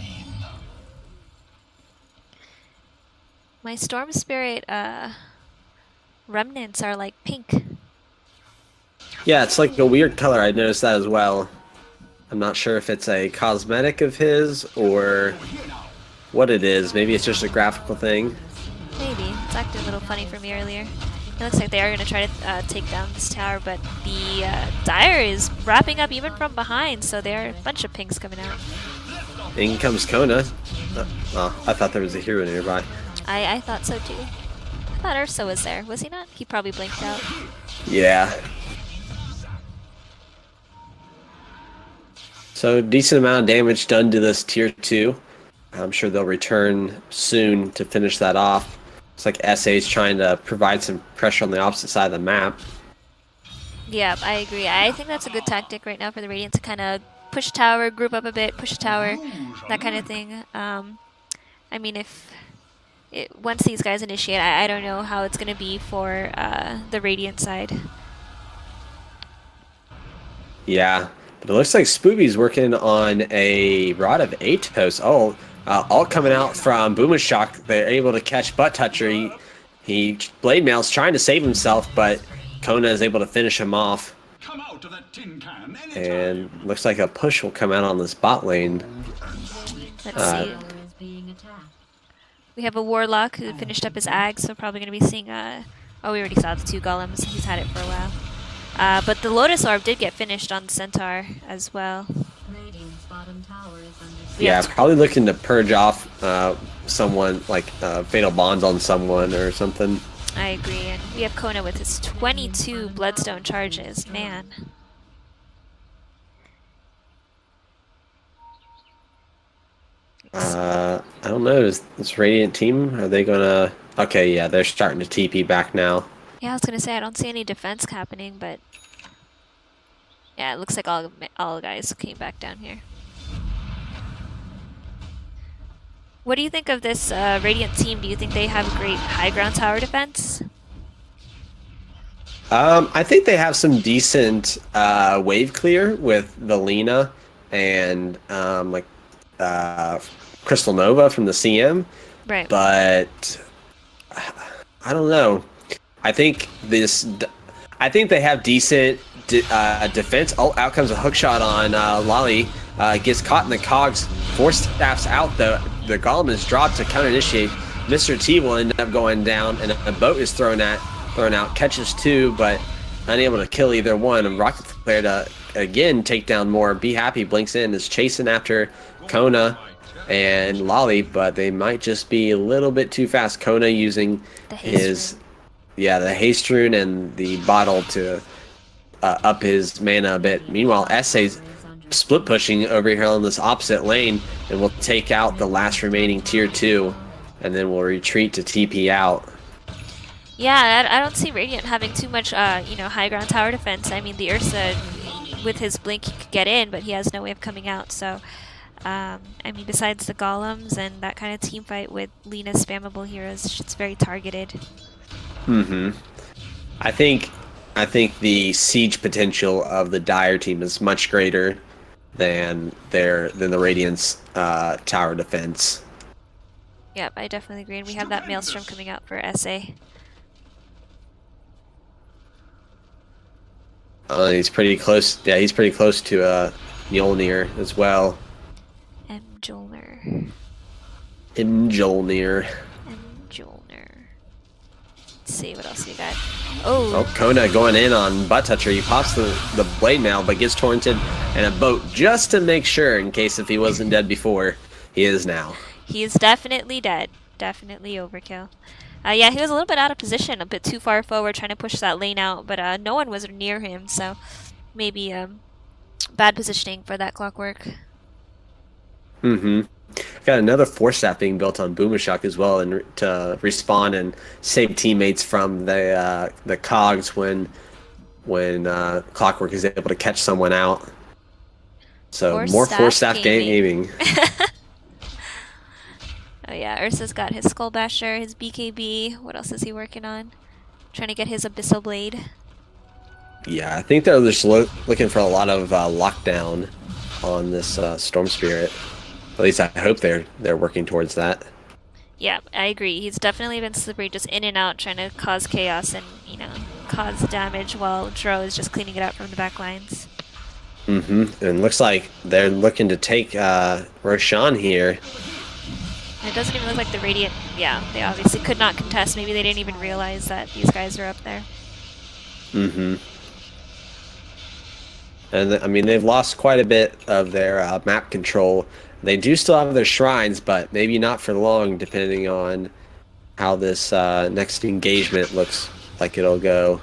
My Storm Spirit remnants are like pink. Yeah, it's like a weird color. I noticed that as well. I'm not sure if it's a cosmetic of his or what it is. Maybe it's just a graphical thing. Maybe. It's acting a little funny for me earlier. It looks like they are going to try to take down this tower, but the Dire is wrapping up even from behind, so there are a bunch of pinks coming out. In comes Kona. Oh, I thought there was a hero nearby. I thought so too. I thought Ursa was there. Was he not? He probably blinked out. Yeah. So decent amount of damage done to this tier 2. I'm sure they'll return soon to finish that off. It's like SA is trying to provide some pressure on the opposite side of the map. Yeah, I agree. I think that's a good tactic right now for the Radiant to kind of push tower, group up a bit, push tower, that kind of thing. I mean, once these guys initiate, I don't know how it's going to be for the Radiant side. Yeah. But it looks like Spooby's working on a Rod of Atos. Oh, all coming out from Shock. They're able to catch Butt Toucher. He Blade Mail's trying to save himself, but Kona is able to finish him off. And looks like a push will come out on this bot lane. Let's see. We have a Warlock who finished up his Ag, so probably going to be seeing oh, we already saw the 2 golems. He's had it for a while. But the Lotus Orb did get finished on Centaur as well. Yeah, probably looking to purge off someone, like Fatal Bonds on someone or something. I agree, and we have Kona with his 22 Bloodstone charges. Man. I don't know. Is this Radiant team, are they gonna... Okay, yeah, they're starting to TP back now. Yeah, I was gonna say I don't see any defense happening, but yeah, it looks like all guys came back down here. What do you think of this Radiant team? Do you think they have great high ground tower defense? I think they have some decent wave clear with the Lina and Crystal Nova from the CM. Right. But I don't know. I think they have decent defense. Oh, out comes a hook shot on Lolly. Gets caught in the cogs. 4 staffs out though. The golem is dropped to counter initiate. Mr. T will end up going down, and a boat is thrown out. Catches 2, but unable to kill either one. And Rocket Flare to again take down more. Be Happy blinks in, is chasing after Kona and Lolly, but they might just be a little bit too fast. Kona using his the haste rune and the bottle to up his mana a bit. Meanwhile, SA's split pushing over here on this opposite lane, and will take out the last remaining tier 2, and then we'll retreat to TP out. Yeah, I don't see Radiant having too much, high ground tower defense. I mean, the Ursa, with his blink, he could get in, but he has no way of coming out. So, I mean, besides the golems and that kind of team fight with Lina's spammable heroes, it's very targeted. I think the siege potential of the Dire team is much greater than the Radiant's tower defense. Yep, I definitely agree. And we have that Maelstrom coming out for SA. He's pretty close. Yeah, he's pretty close to Mjolnir as well. Mjolnir. Mjolnir. Let's see what else we got. Oh, Oh, Kona going in on Butt Toucher. He pops the blade mail, but gets torrented and a boat just to make sure, in case if he wasn't dead before, he is now. he is definitely dead. Definitely overkill. Yeah, he was a little bit out of position, a bit too far forward, trying to push that lane out, but no one was near him, so maybe bad positioning for that clockwork. Mm-hmm. Got another force staff being built on Boomershock as well, and to respawn and save teammates from the cogs when Clockwork is able to catch someone out. So more force staff gaming. Oh yeah, Ursa's got his Skull Basher, his BKB. What else is he working on? Trying to get his Abyssal Blade. Yeah, I think they're just looking for a lot of lockdown on this Storm Spirit. At least I hope they're working towards that. Yeah, I agree. He's definitely been slippery, just in and out, trying to cause chaos and, cause damage while Dro is just cleaning it out from the back lines. Mm-hmm. And looks like they're looking to take Roshan here. And it doesn't even look like the Radiant... Yeah, they obviously could not contest. Maybe they didn't even realize that these guys are up there. Mm-hmm. And I mean, they've lost quite a bit of their map control. They do still have their shrines, but maybe not for long, depending on how this next engagement looks like it'll go.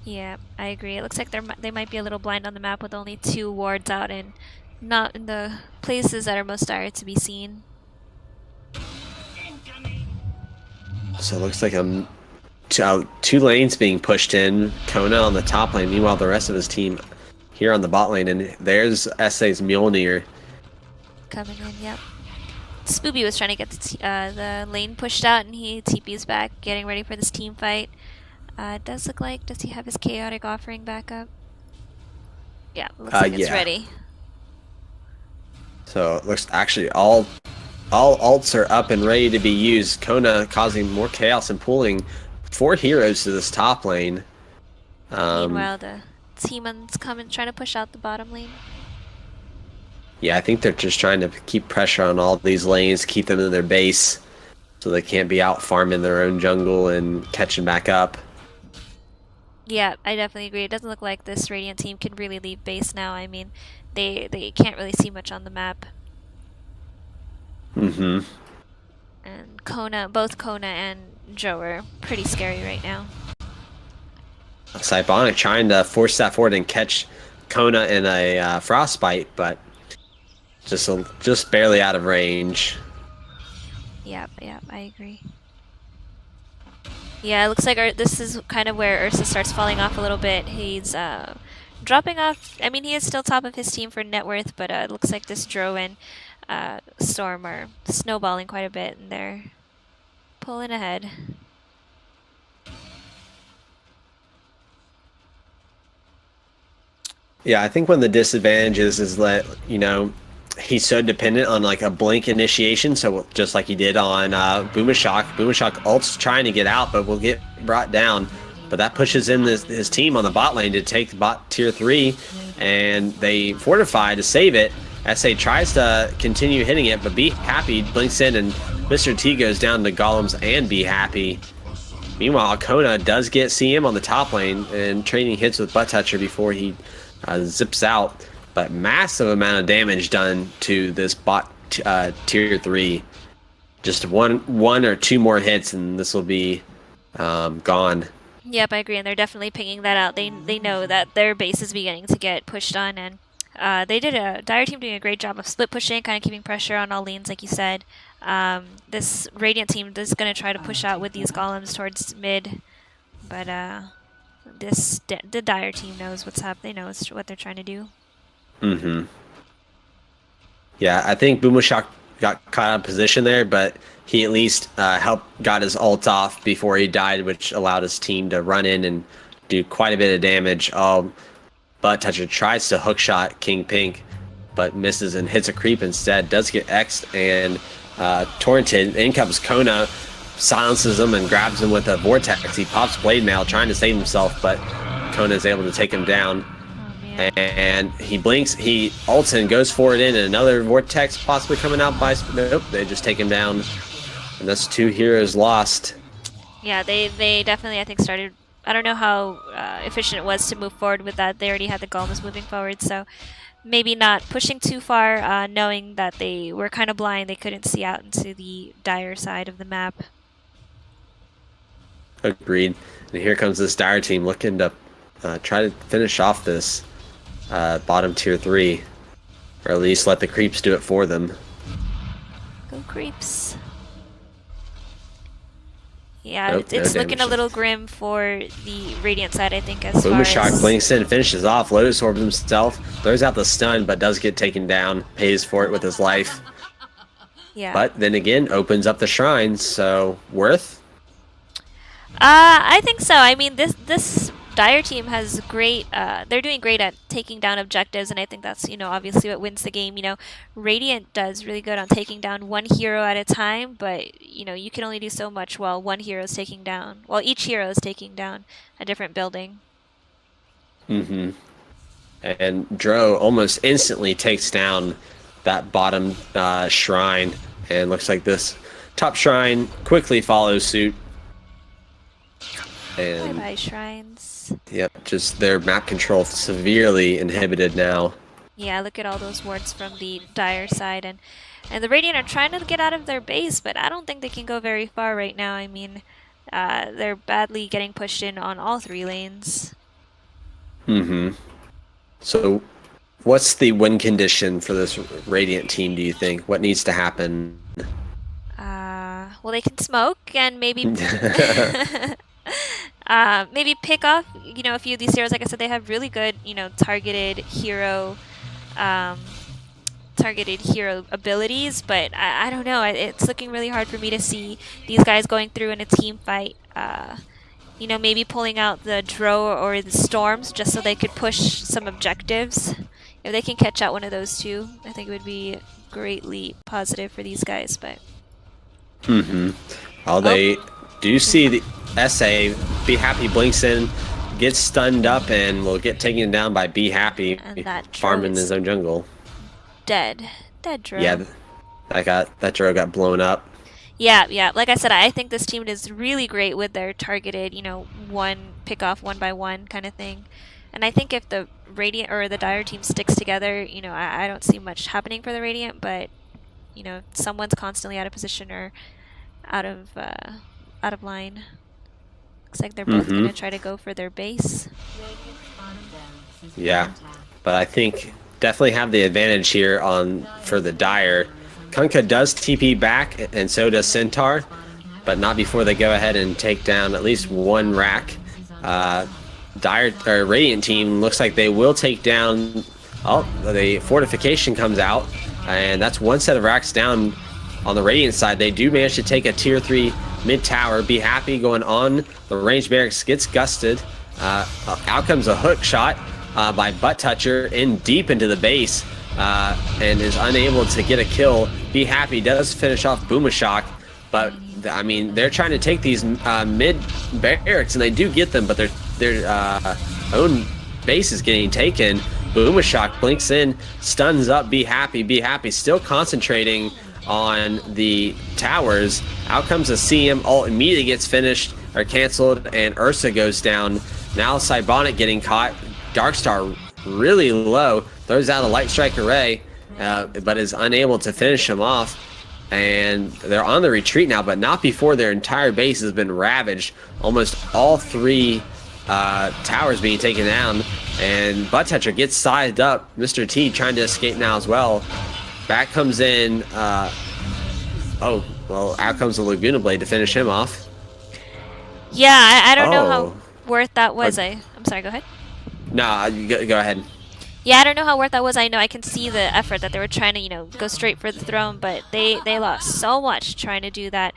Yeah, I agree. It looks like they might be a little blind on the map with only 2 wards out and not in the places that are most dire to be seen. So it looks like 2 lanes being pushed in. Kona on the top lane, meanwhile the rest of his team here on the bot lane, and there's SA's Mjolnir. Coming in, yep. Spoopy was trying to get the lane pushed out, and he TP's back, getting ready for this team fight. It does look like, does he have his Chaotic Offering back up? Yeah, looks like it's ready. So it looks actually all ults are up and ready to be used. Kona causing more chaos and pulling 4 heroes to this top lane. Meanwhile, the Teemon's coming, trying to push out the bottom lane. Yeah, I think they're just trying to keep pressure on all these lanes, keep them in their base, so they can't be out farming their own jungle and catching back up. Yeah, I definitely agree. It doesn't look like this Radiant team can really leave base now. I mean, they can't really see much on the map. Mm-hmm. And both Kona and Joe are pretty scary right now. Cybonic trying to force that forward and catch Kona in a frostbite, but just barely out of range. Yep, I agree. Yeah, it looks like this is kind of where Ursa starts falling off a little bit. He's dropping off. I mean, he is still top of his team for net worth, but it looks like this Dro and Storm are snowballing quite a bit, and they're pulling ahead. Yeah, I think one of the disadvantages is that, he's so dependent on like a blink initiation, so just like he did on Boomershock. Boomershock ult's trying to get out, but will get brought down. But that pushes in his team on the bot lane to take the bot tier 3, and they fortify to save it. SA tries to continue hitting it, but Be Happy blinks in, and Mr. T goes down to Golems and Be Happy. Meanwhile, Kona does get CM on the top lane and trading hits with Butt Toucher before he zips out. But massive amount of damage done to this bot tier 3. Just one or 2 more hits, and this will be gone. Yep, I agree, and they're definitely pinging that out. They know that their base is beginning to get pushed on, and Dire team doing a great job of split pushing, kind of keeping pressure on all lanes, like you said. This Radiant team is going to try to push out with these golems towards mid, but the Dire team knows what's up. They know what they're trying to do. Mm-hmm. Yeah, I think Boomershock got caught out of position there, but he at least got his ult off before he died, which allowed his team to run in and do quite a bit of damage. Butt Toucher tries to hookshot King Pink, but misses and hits a creep instead. Does get X'd and torrented. In comes Kona, silences him and grabs him with a vortex. He pops Blade Mail trying to save himself, but Kona is able to take him down. And he blinks, he ults and goes for it in, and another Vortex possibly coming out by... Nope, they just take him down. And that's 2 heroes lost. Yeah, they definitely, I think, started... I don't know how efficient it was to move forward with that. They already had the golems moving forward, so maybe not pushing too far, knowing that they were kind of blind. They couldn't see out into the dire side of the map. Agreed. And here comes this Dire team looking to try to finish off this bottom tier 3. Or at least let the creeps do it for them. Go creeps. Yeah, Nope, it's no looking a damage. little grim for the Radiant side, I think, as far Boomashok as... blinks in, finishes off, Lotus Orb himself, throws out the stun, but does get taken down, pays for it with his life. Yeah. But then again, opens up the shrine, so worth? I think so. I mean, this Dire team has great. They're doing great at taking down objectives, and I think that's obviously what wins the game. Radiant does really good on taking down one hero at a time, but you can only do so much while one hero is taking down. While each hero is taking down a different building. Mm-hmm. And Dro almost instantly takes down that bottom shrine, and looks like this top shrine quickly follows suit. And Bye-bye, shrines. yep, just their map control severely inhibited now. Yeah, look at all those wards from the Dire side, and the Radiant are trying to get out of their base, but I don't think they can go very far right now. I mean, they're badly getting pushed in on all 3 lanes. Mm-hmm. So, what's the win condition for this Radiant team, do you think? What needs to happen? Well, they can smoke and maybe maybe pick off a few of these heroes. Like I said, they have really good targeted hero abilities, but I don't know. It's looking really hard for me to see these guys going through in a team fight. Maybe pulling out the Dro or the Storms just so they could push some objectives. If they can catch out one of those two, I think it would be greatly positive for these guys. But Mm-hmm. Well, they do see the SA. Be Happy blinks in, gets stunned up, and will get taken down by Be Happy, And that farming Dro is his own jungle. dead Dro. Yeah, that Dro got blown up. Yeah. Like I said, I think this team is really great with their targeted, pick off one by one kind of thing. And I think if the Radiant or the Dire team sticks together, I don't see much happening for the Radiant, but someone's constantly out of position or out of line. Looks like they're both gonna try to go for their base. Yeah, but I think definitely have the advantage here for the Dire. Kunkka does TP back, and so does Centaur, but not before they go ahead and take down at least one rack. Radiant team looks like they will take down. Oh, the fortification comes out, and that's one set of racks down on the Radiant side. They do manage to take a tier 3 mid tower. Be Happy going on the ranged barracks, gets gusted. Out comes a hook shot by Butt Toucher in deep into the base, and is unable to get a kill. Be Happy does finish off Boomashok, but I mean, they're trying to take these mid barracks, and they do get them, but their own base is getting taken. Boomashok blinks in, stuns up Be Happy. Be Happy still concentrating on the towers. Out comes a CM ult, immediately gets finished or canceled, and Ursa goes down. Now Cybonic getting caught. Darkstar really low, throws out a Light Strike Array, but is unable to finish him off. And they're on the retreat now, but not before their entire base has been ravaged. Almost all 3 towers being taken down, and Butt Toucher gets sized up. Mr. T trying to escape now as well. Back comes in. Oh, well, out comes the Laguna Blade to finish him off. Yeah, I don't know how worth that was. I'm sorry, go ahead. Nah, go ahead. Yeah, I don't know how worth that was. I know I can see the effort that they were trying to, go straight for the throne, but they lost so much trying to do that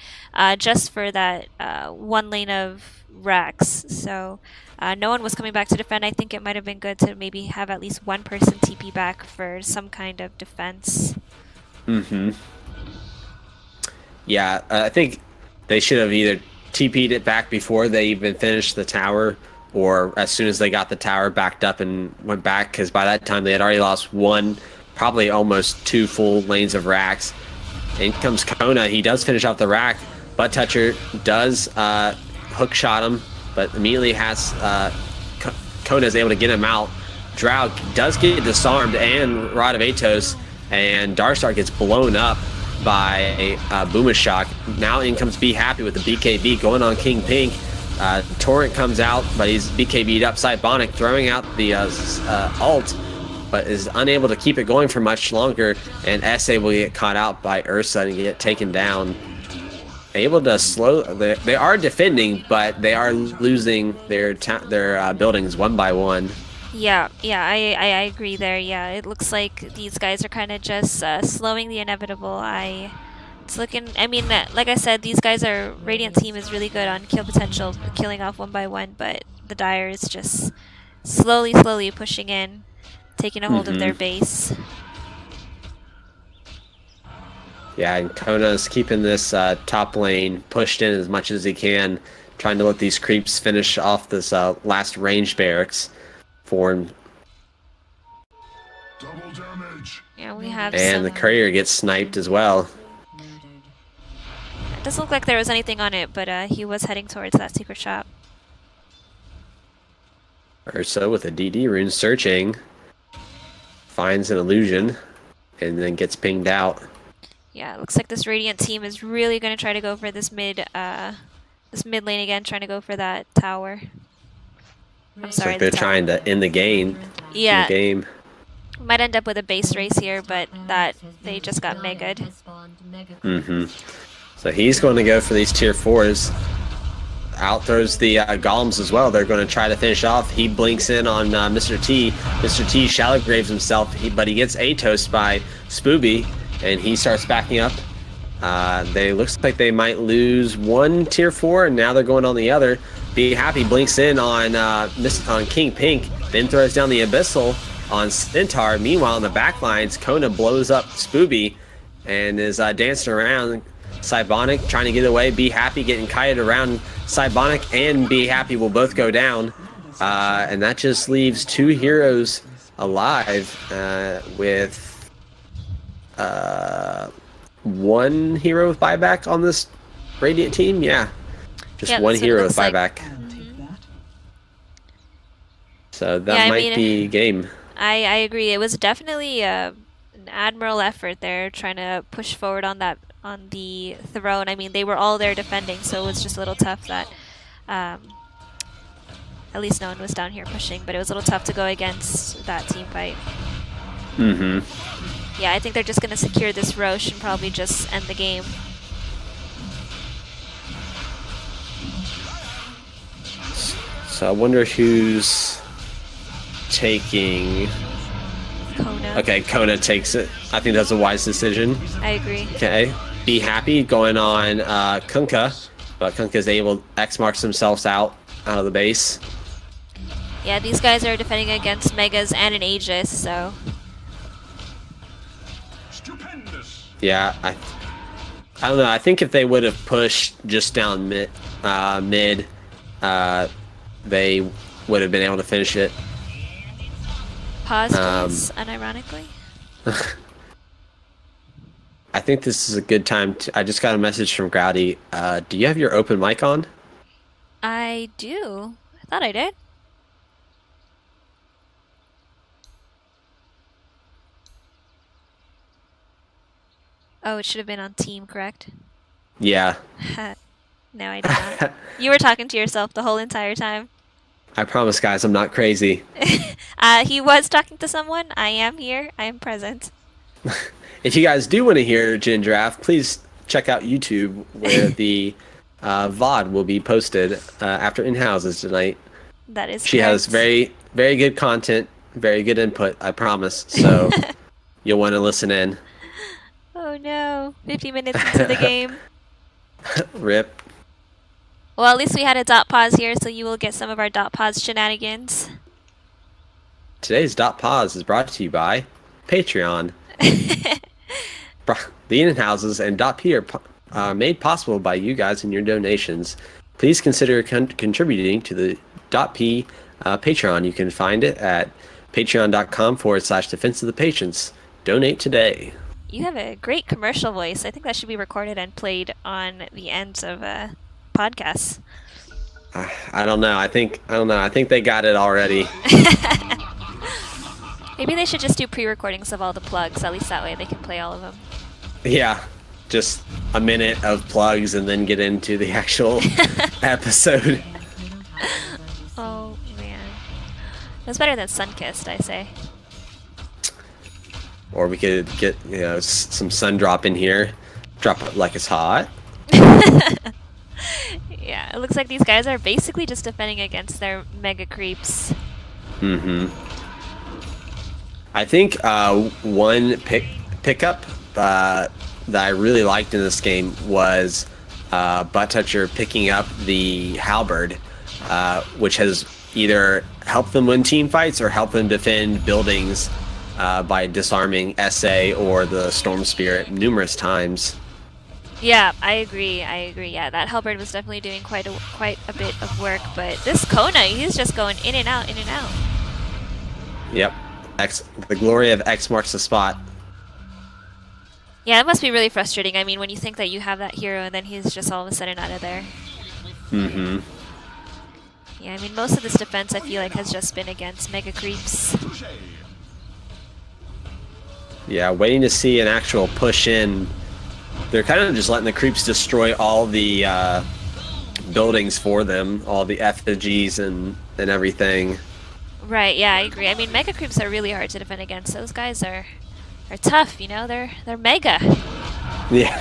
just for that one lane of racks. So no one was coming back to defend. I think it might have been good to maybe have at least one person TP back for some kind of defense. Mm-hmm. Yeah, I think they should have either TP'd it back before they even finished the tower, or as soon as they got the tower backed up and went back, because by that time they had already lost one, probably almost 2 full lanes of racks. In comes Kona. He does finish off the rack. Butt Toucher does hook shot him, but immediately has Kona is able to get him out. Drow does get disarmed and Rod of Atos, and Darstar gets blown up by a Boomashock. Now in comes Be Happy with the BKB going on King Pink. Torrent comes out, but he's BKB'd up. Cybonic throwing out the ult, but is unable to keep it going for much longer, and SA will get caught out by Ursa and get taken down. Able to slow. They are defending, but they are losing their buildings one by one. Yeah, I agree there. Yeah, it looks like these guys are kind of just slowing the inevitable. It's looking. I mean, like I said, these guys are Radiant team is really good on kill potential, killing off one by one, but the Dire is just slowly pushing in, taking a hold of their base. Yeah, and Kona's keeping this top lane pushed in as much as he can, trying to let these creeps finish off this last ranged barracks for him. Double damage. Yeah, we have. And the courier gets sniped as well. It doesn't look like there was anything on it, but he was heading towards that secret shop. Ursa with a DD rune searching, finds an illusion, and then gets pinged out. Yeah, it looks like this Radiant team is really going to try to go for this mid lane again, trying to go for that tower. I'm It's sorry. like they're trying to end the game. Yeah. The game. Might end up with a base race here, but that they just got mega'd. So he's going to go for these tier 4s. Out throws the golems as well. They're going to try to finish off. He blinks in on Mr. T. Mr. T shallow graves himself, but he gets Atos by Spooby, and he starts backing up. They looks like they might lose one tier 4, and now they're going on the other. Be Happy blinks in on King Pink, then throws down the Abyssal on Centaur. Meanwhile, in the back lines, Kona blows up Spooby and is dancing around. Cybonic trying to get away. Be Happy getting kited around. Cybonic and Be Happy will both go down. And that just leaves 2 heroes alive with 1 hero with buyback on this Radiant team. Yeah, just 1 hero with buyback. So that might be game. I agree. It was definitely an admirable effort there, trying to push forward on the throne. I mean, they were all there defending, so it was just a little tough that at least no one was down here pushing, but it was a little tough to go against that team fight. Yeah, I think they're just going to secure this Roche and probably just end the game. So I wonder who's taking... Kona. Okay, Kona takes it. I think that's a wise decision. I agree. Okay. Be Happy going on Kunkka, but Kunkka's able X marks themselves out of the base. Yeah, these guys are defending against Megas and an Aegis, so... Stupendous. Yeah, I don't know. I think if they would have pushed just down mid, they would have been able to finish it. Pause, please, unironically. I think this is a good time to... I just got a message from Growdy. Do you have your open mic on? I do. I thought I did. Oh, it should have been on team, correct? Yeah. No, I did not. You were talking to yourself the whole entire time. I promise, guys, I'm not crazy. He was talking to someone. I am here. I am present. If you guys do want to hear Gin Draft, please check out YouTube, where the VOD will be posted after In-Houses tonight. That is She has very, very good content, very good input, I promise. So you'll want to listen in. Oh no, 50 minutes into the game. Rip. Well, at least we had a dot pause here, so you will get some of our dot pause shenanigans. Today's Dot Pause is brought to you by Patreon. The In-Houses and DotP are made possible by you guys and your donations. Please consider contributing to the DotP Patreon. You can find it at patreon.com/Defense of the Patients. Donate today. You have a great commercial voice. I think that should be recorded and played on the ends of podcasts. I don't know. I think they got it already. Maybe they should just do pre-recordings of all the plugs. At least that way they can play all of them. Yeah, just a minute of plugs and then get into the actual episode. Oh man, that's better than Sunkissed, I say. Or we could get some sun drop in here, drop it like it's hot. Yeah, it looks like these guys are basically just defending against their mega creeps. Mm-hmm. I think one pickup that I really liked in this game was Butt Toucher picking up the halberd, which has either helped them win team fights or helped them defend buildings by disarming SA or the Storm Spirit numerous times. Yeah, I agree. Yeah, that halberd was definitely doing quite a bit of work, but this Kona, he's just going in and out, in and out. Yep. The glory of X marks the spot. Yeah, it must be really frustrating. I mean, when you think that you have that hero and then he's just all of a sudden out of there. Mm-hmm. Yeah, I mean, most of this defense I feel like has just been against mega creeps. Yeah, waiting to see an actual push in. They're kind of just letting the creeps destroy all the buildings for them, all the effigies and everything. Right, yeah, I agree. I mean, mega creeps are really hard to defend against. Those guys are tough, you know? They're mega. Yeah.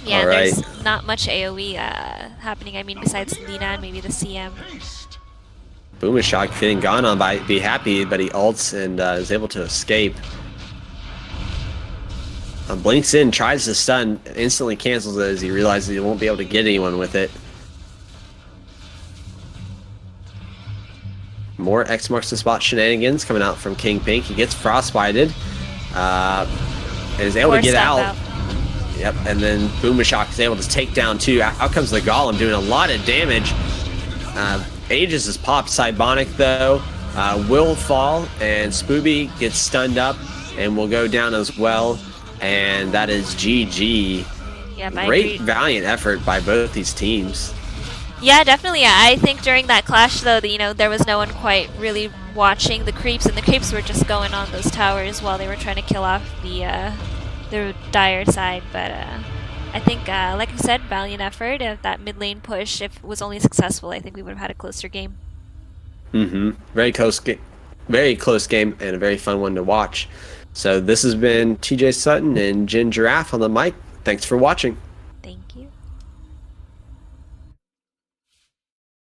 Yeah, all right. There's not much AoE happening. I mean, besides Lina and maybe the CM. Boomershot feeling gone on by Be Happy, but he ults and is able to escape. Blinks in, tries to stun, instantly cancels it as he realizes he won't be able to get anyone with it. More X marks the spot shenanigans coming out from King Pink. He gets frostbited and is able to get out. Yep, and then Boomershot is able to take down two. Out comes the Golem doing a lot of damage. Aegis is popped. Cybonic though will fall, and Spooby gets stunned up and will go down as well. And that is GG. Yep, Great valiant effort by both these teams. Yeah, definitely. Yeah. I think during that clash, though, there was no one quite really watching the creeps, and the creeps were just going on those towers while they were trying to kill off the dire side. But I think, like I said, valiant effort. If that mid lane push, if it was only successful, I think we would have had a closer game. Mm-hmm. Very close game, and a very fun one to watch. So this has been TJ Sutton and Jen Giraffe on the mic. Thanks for watching.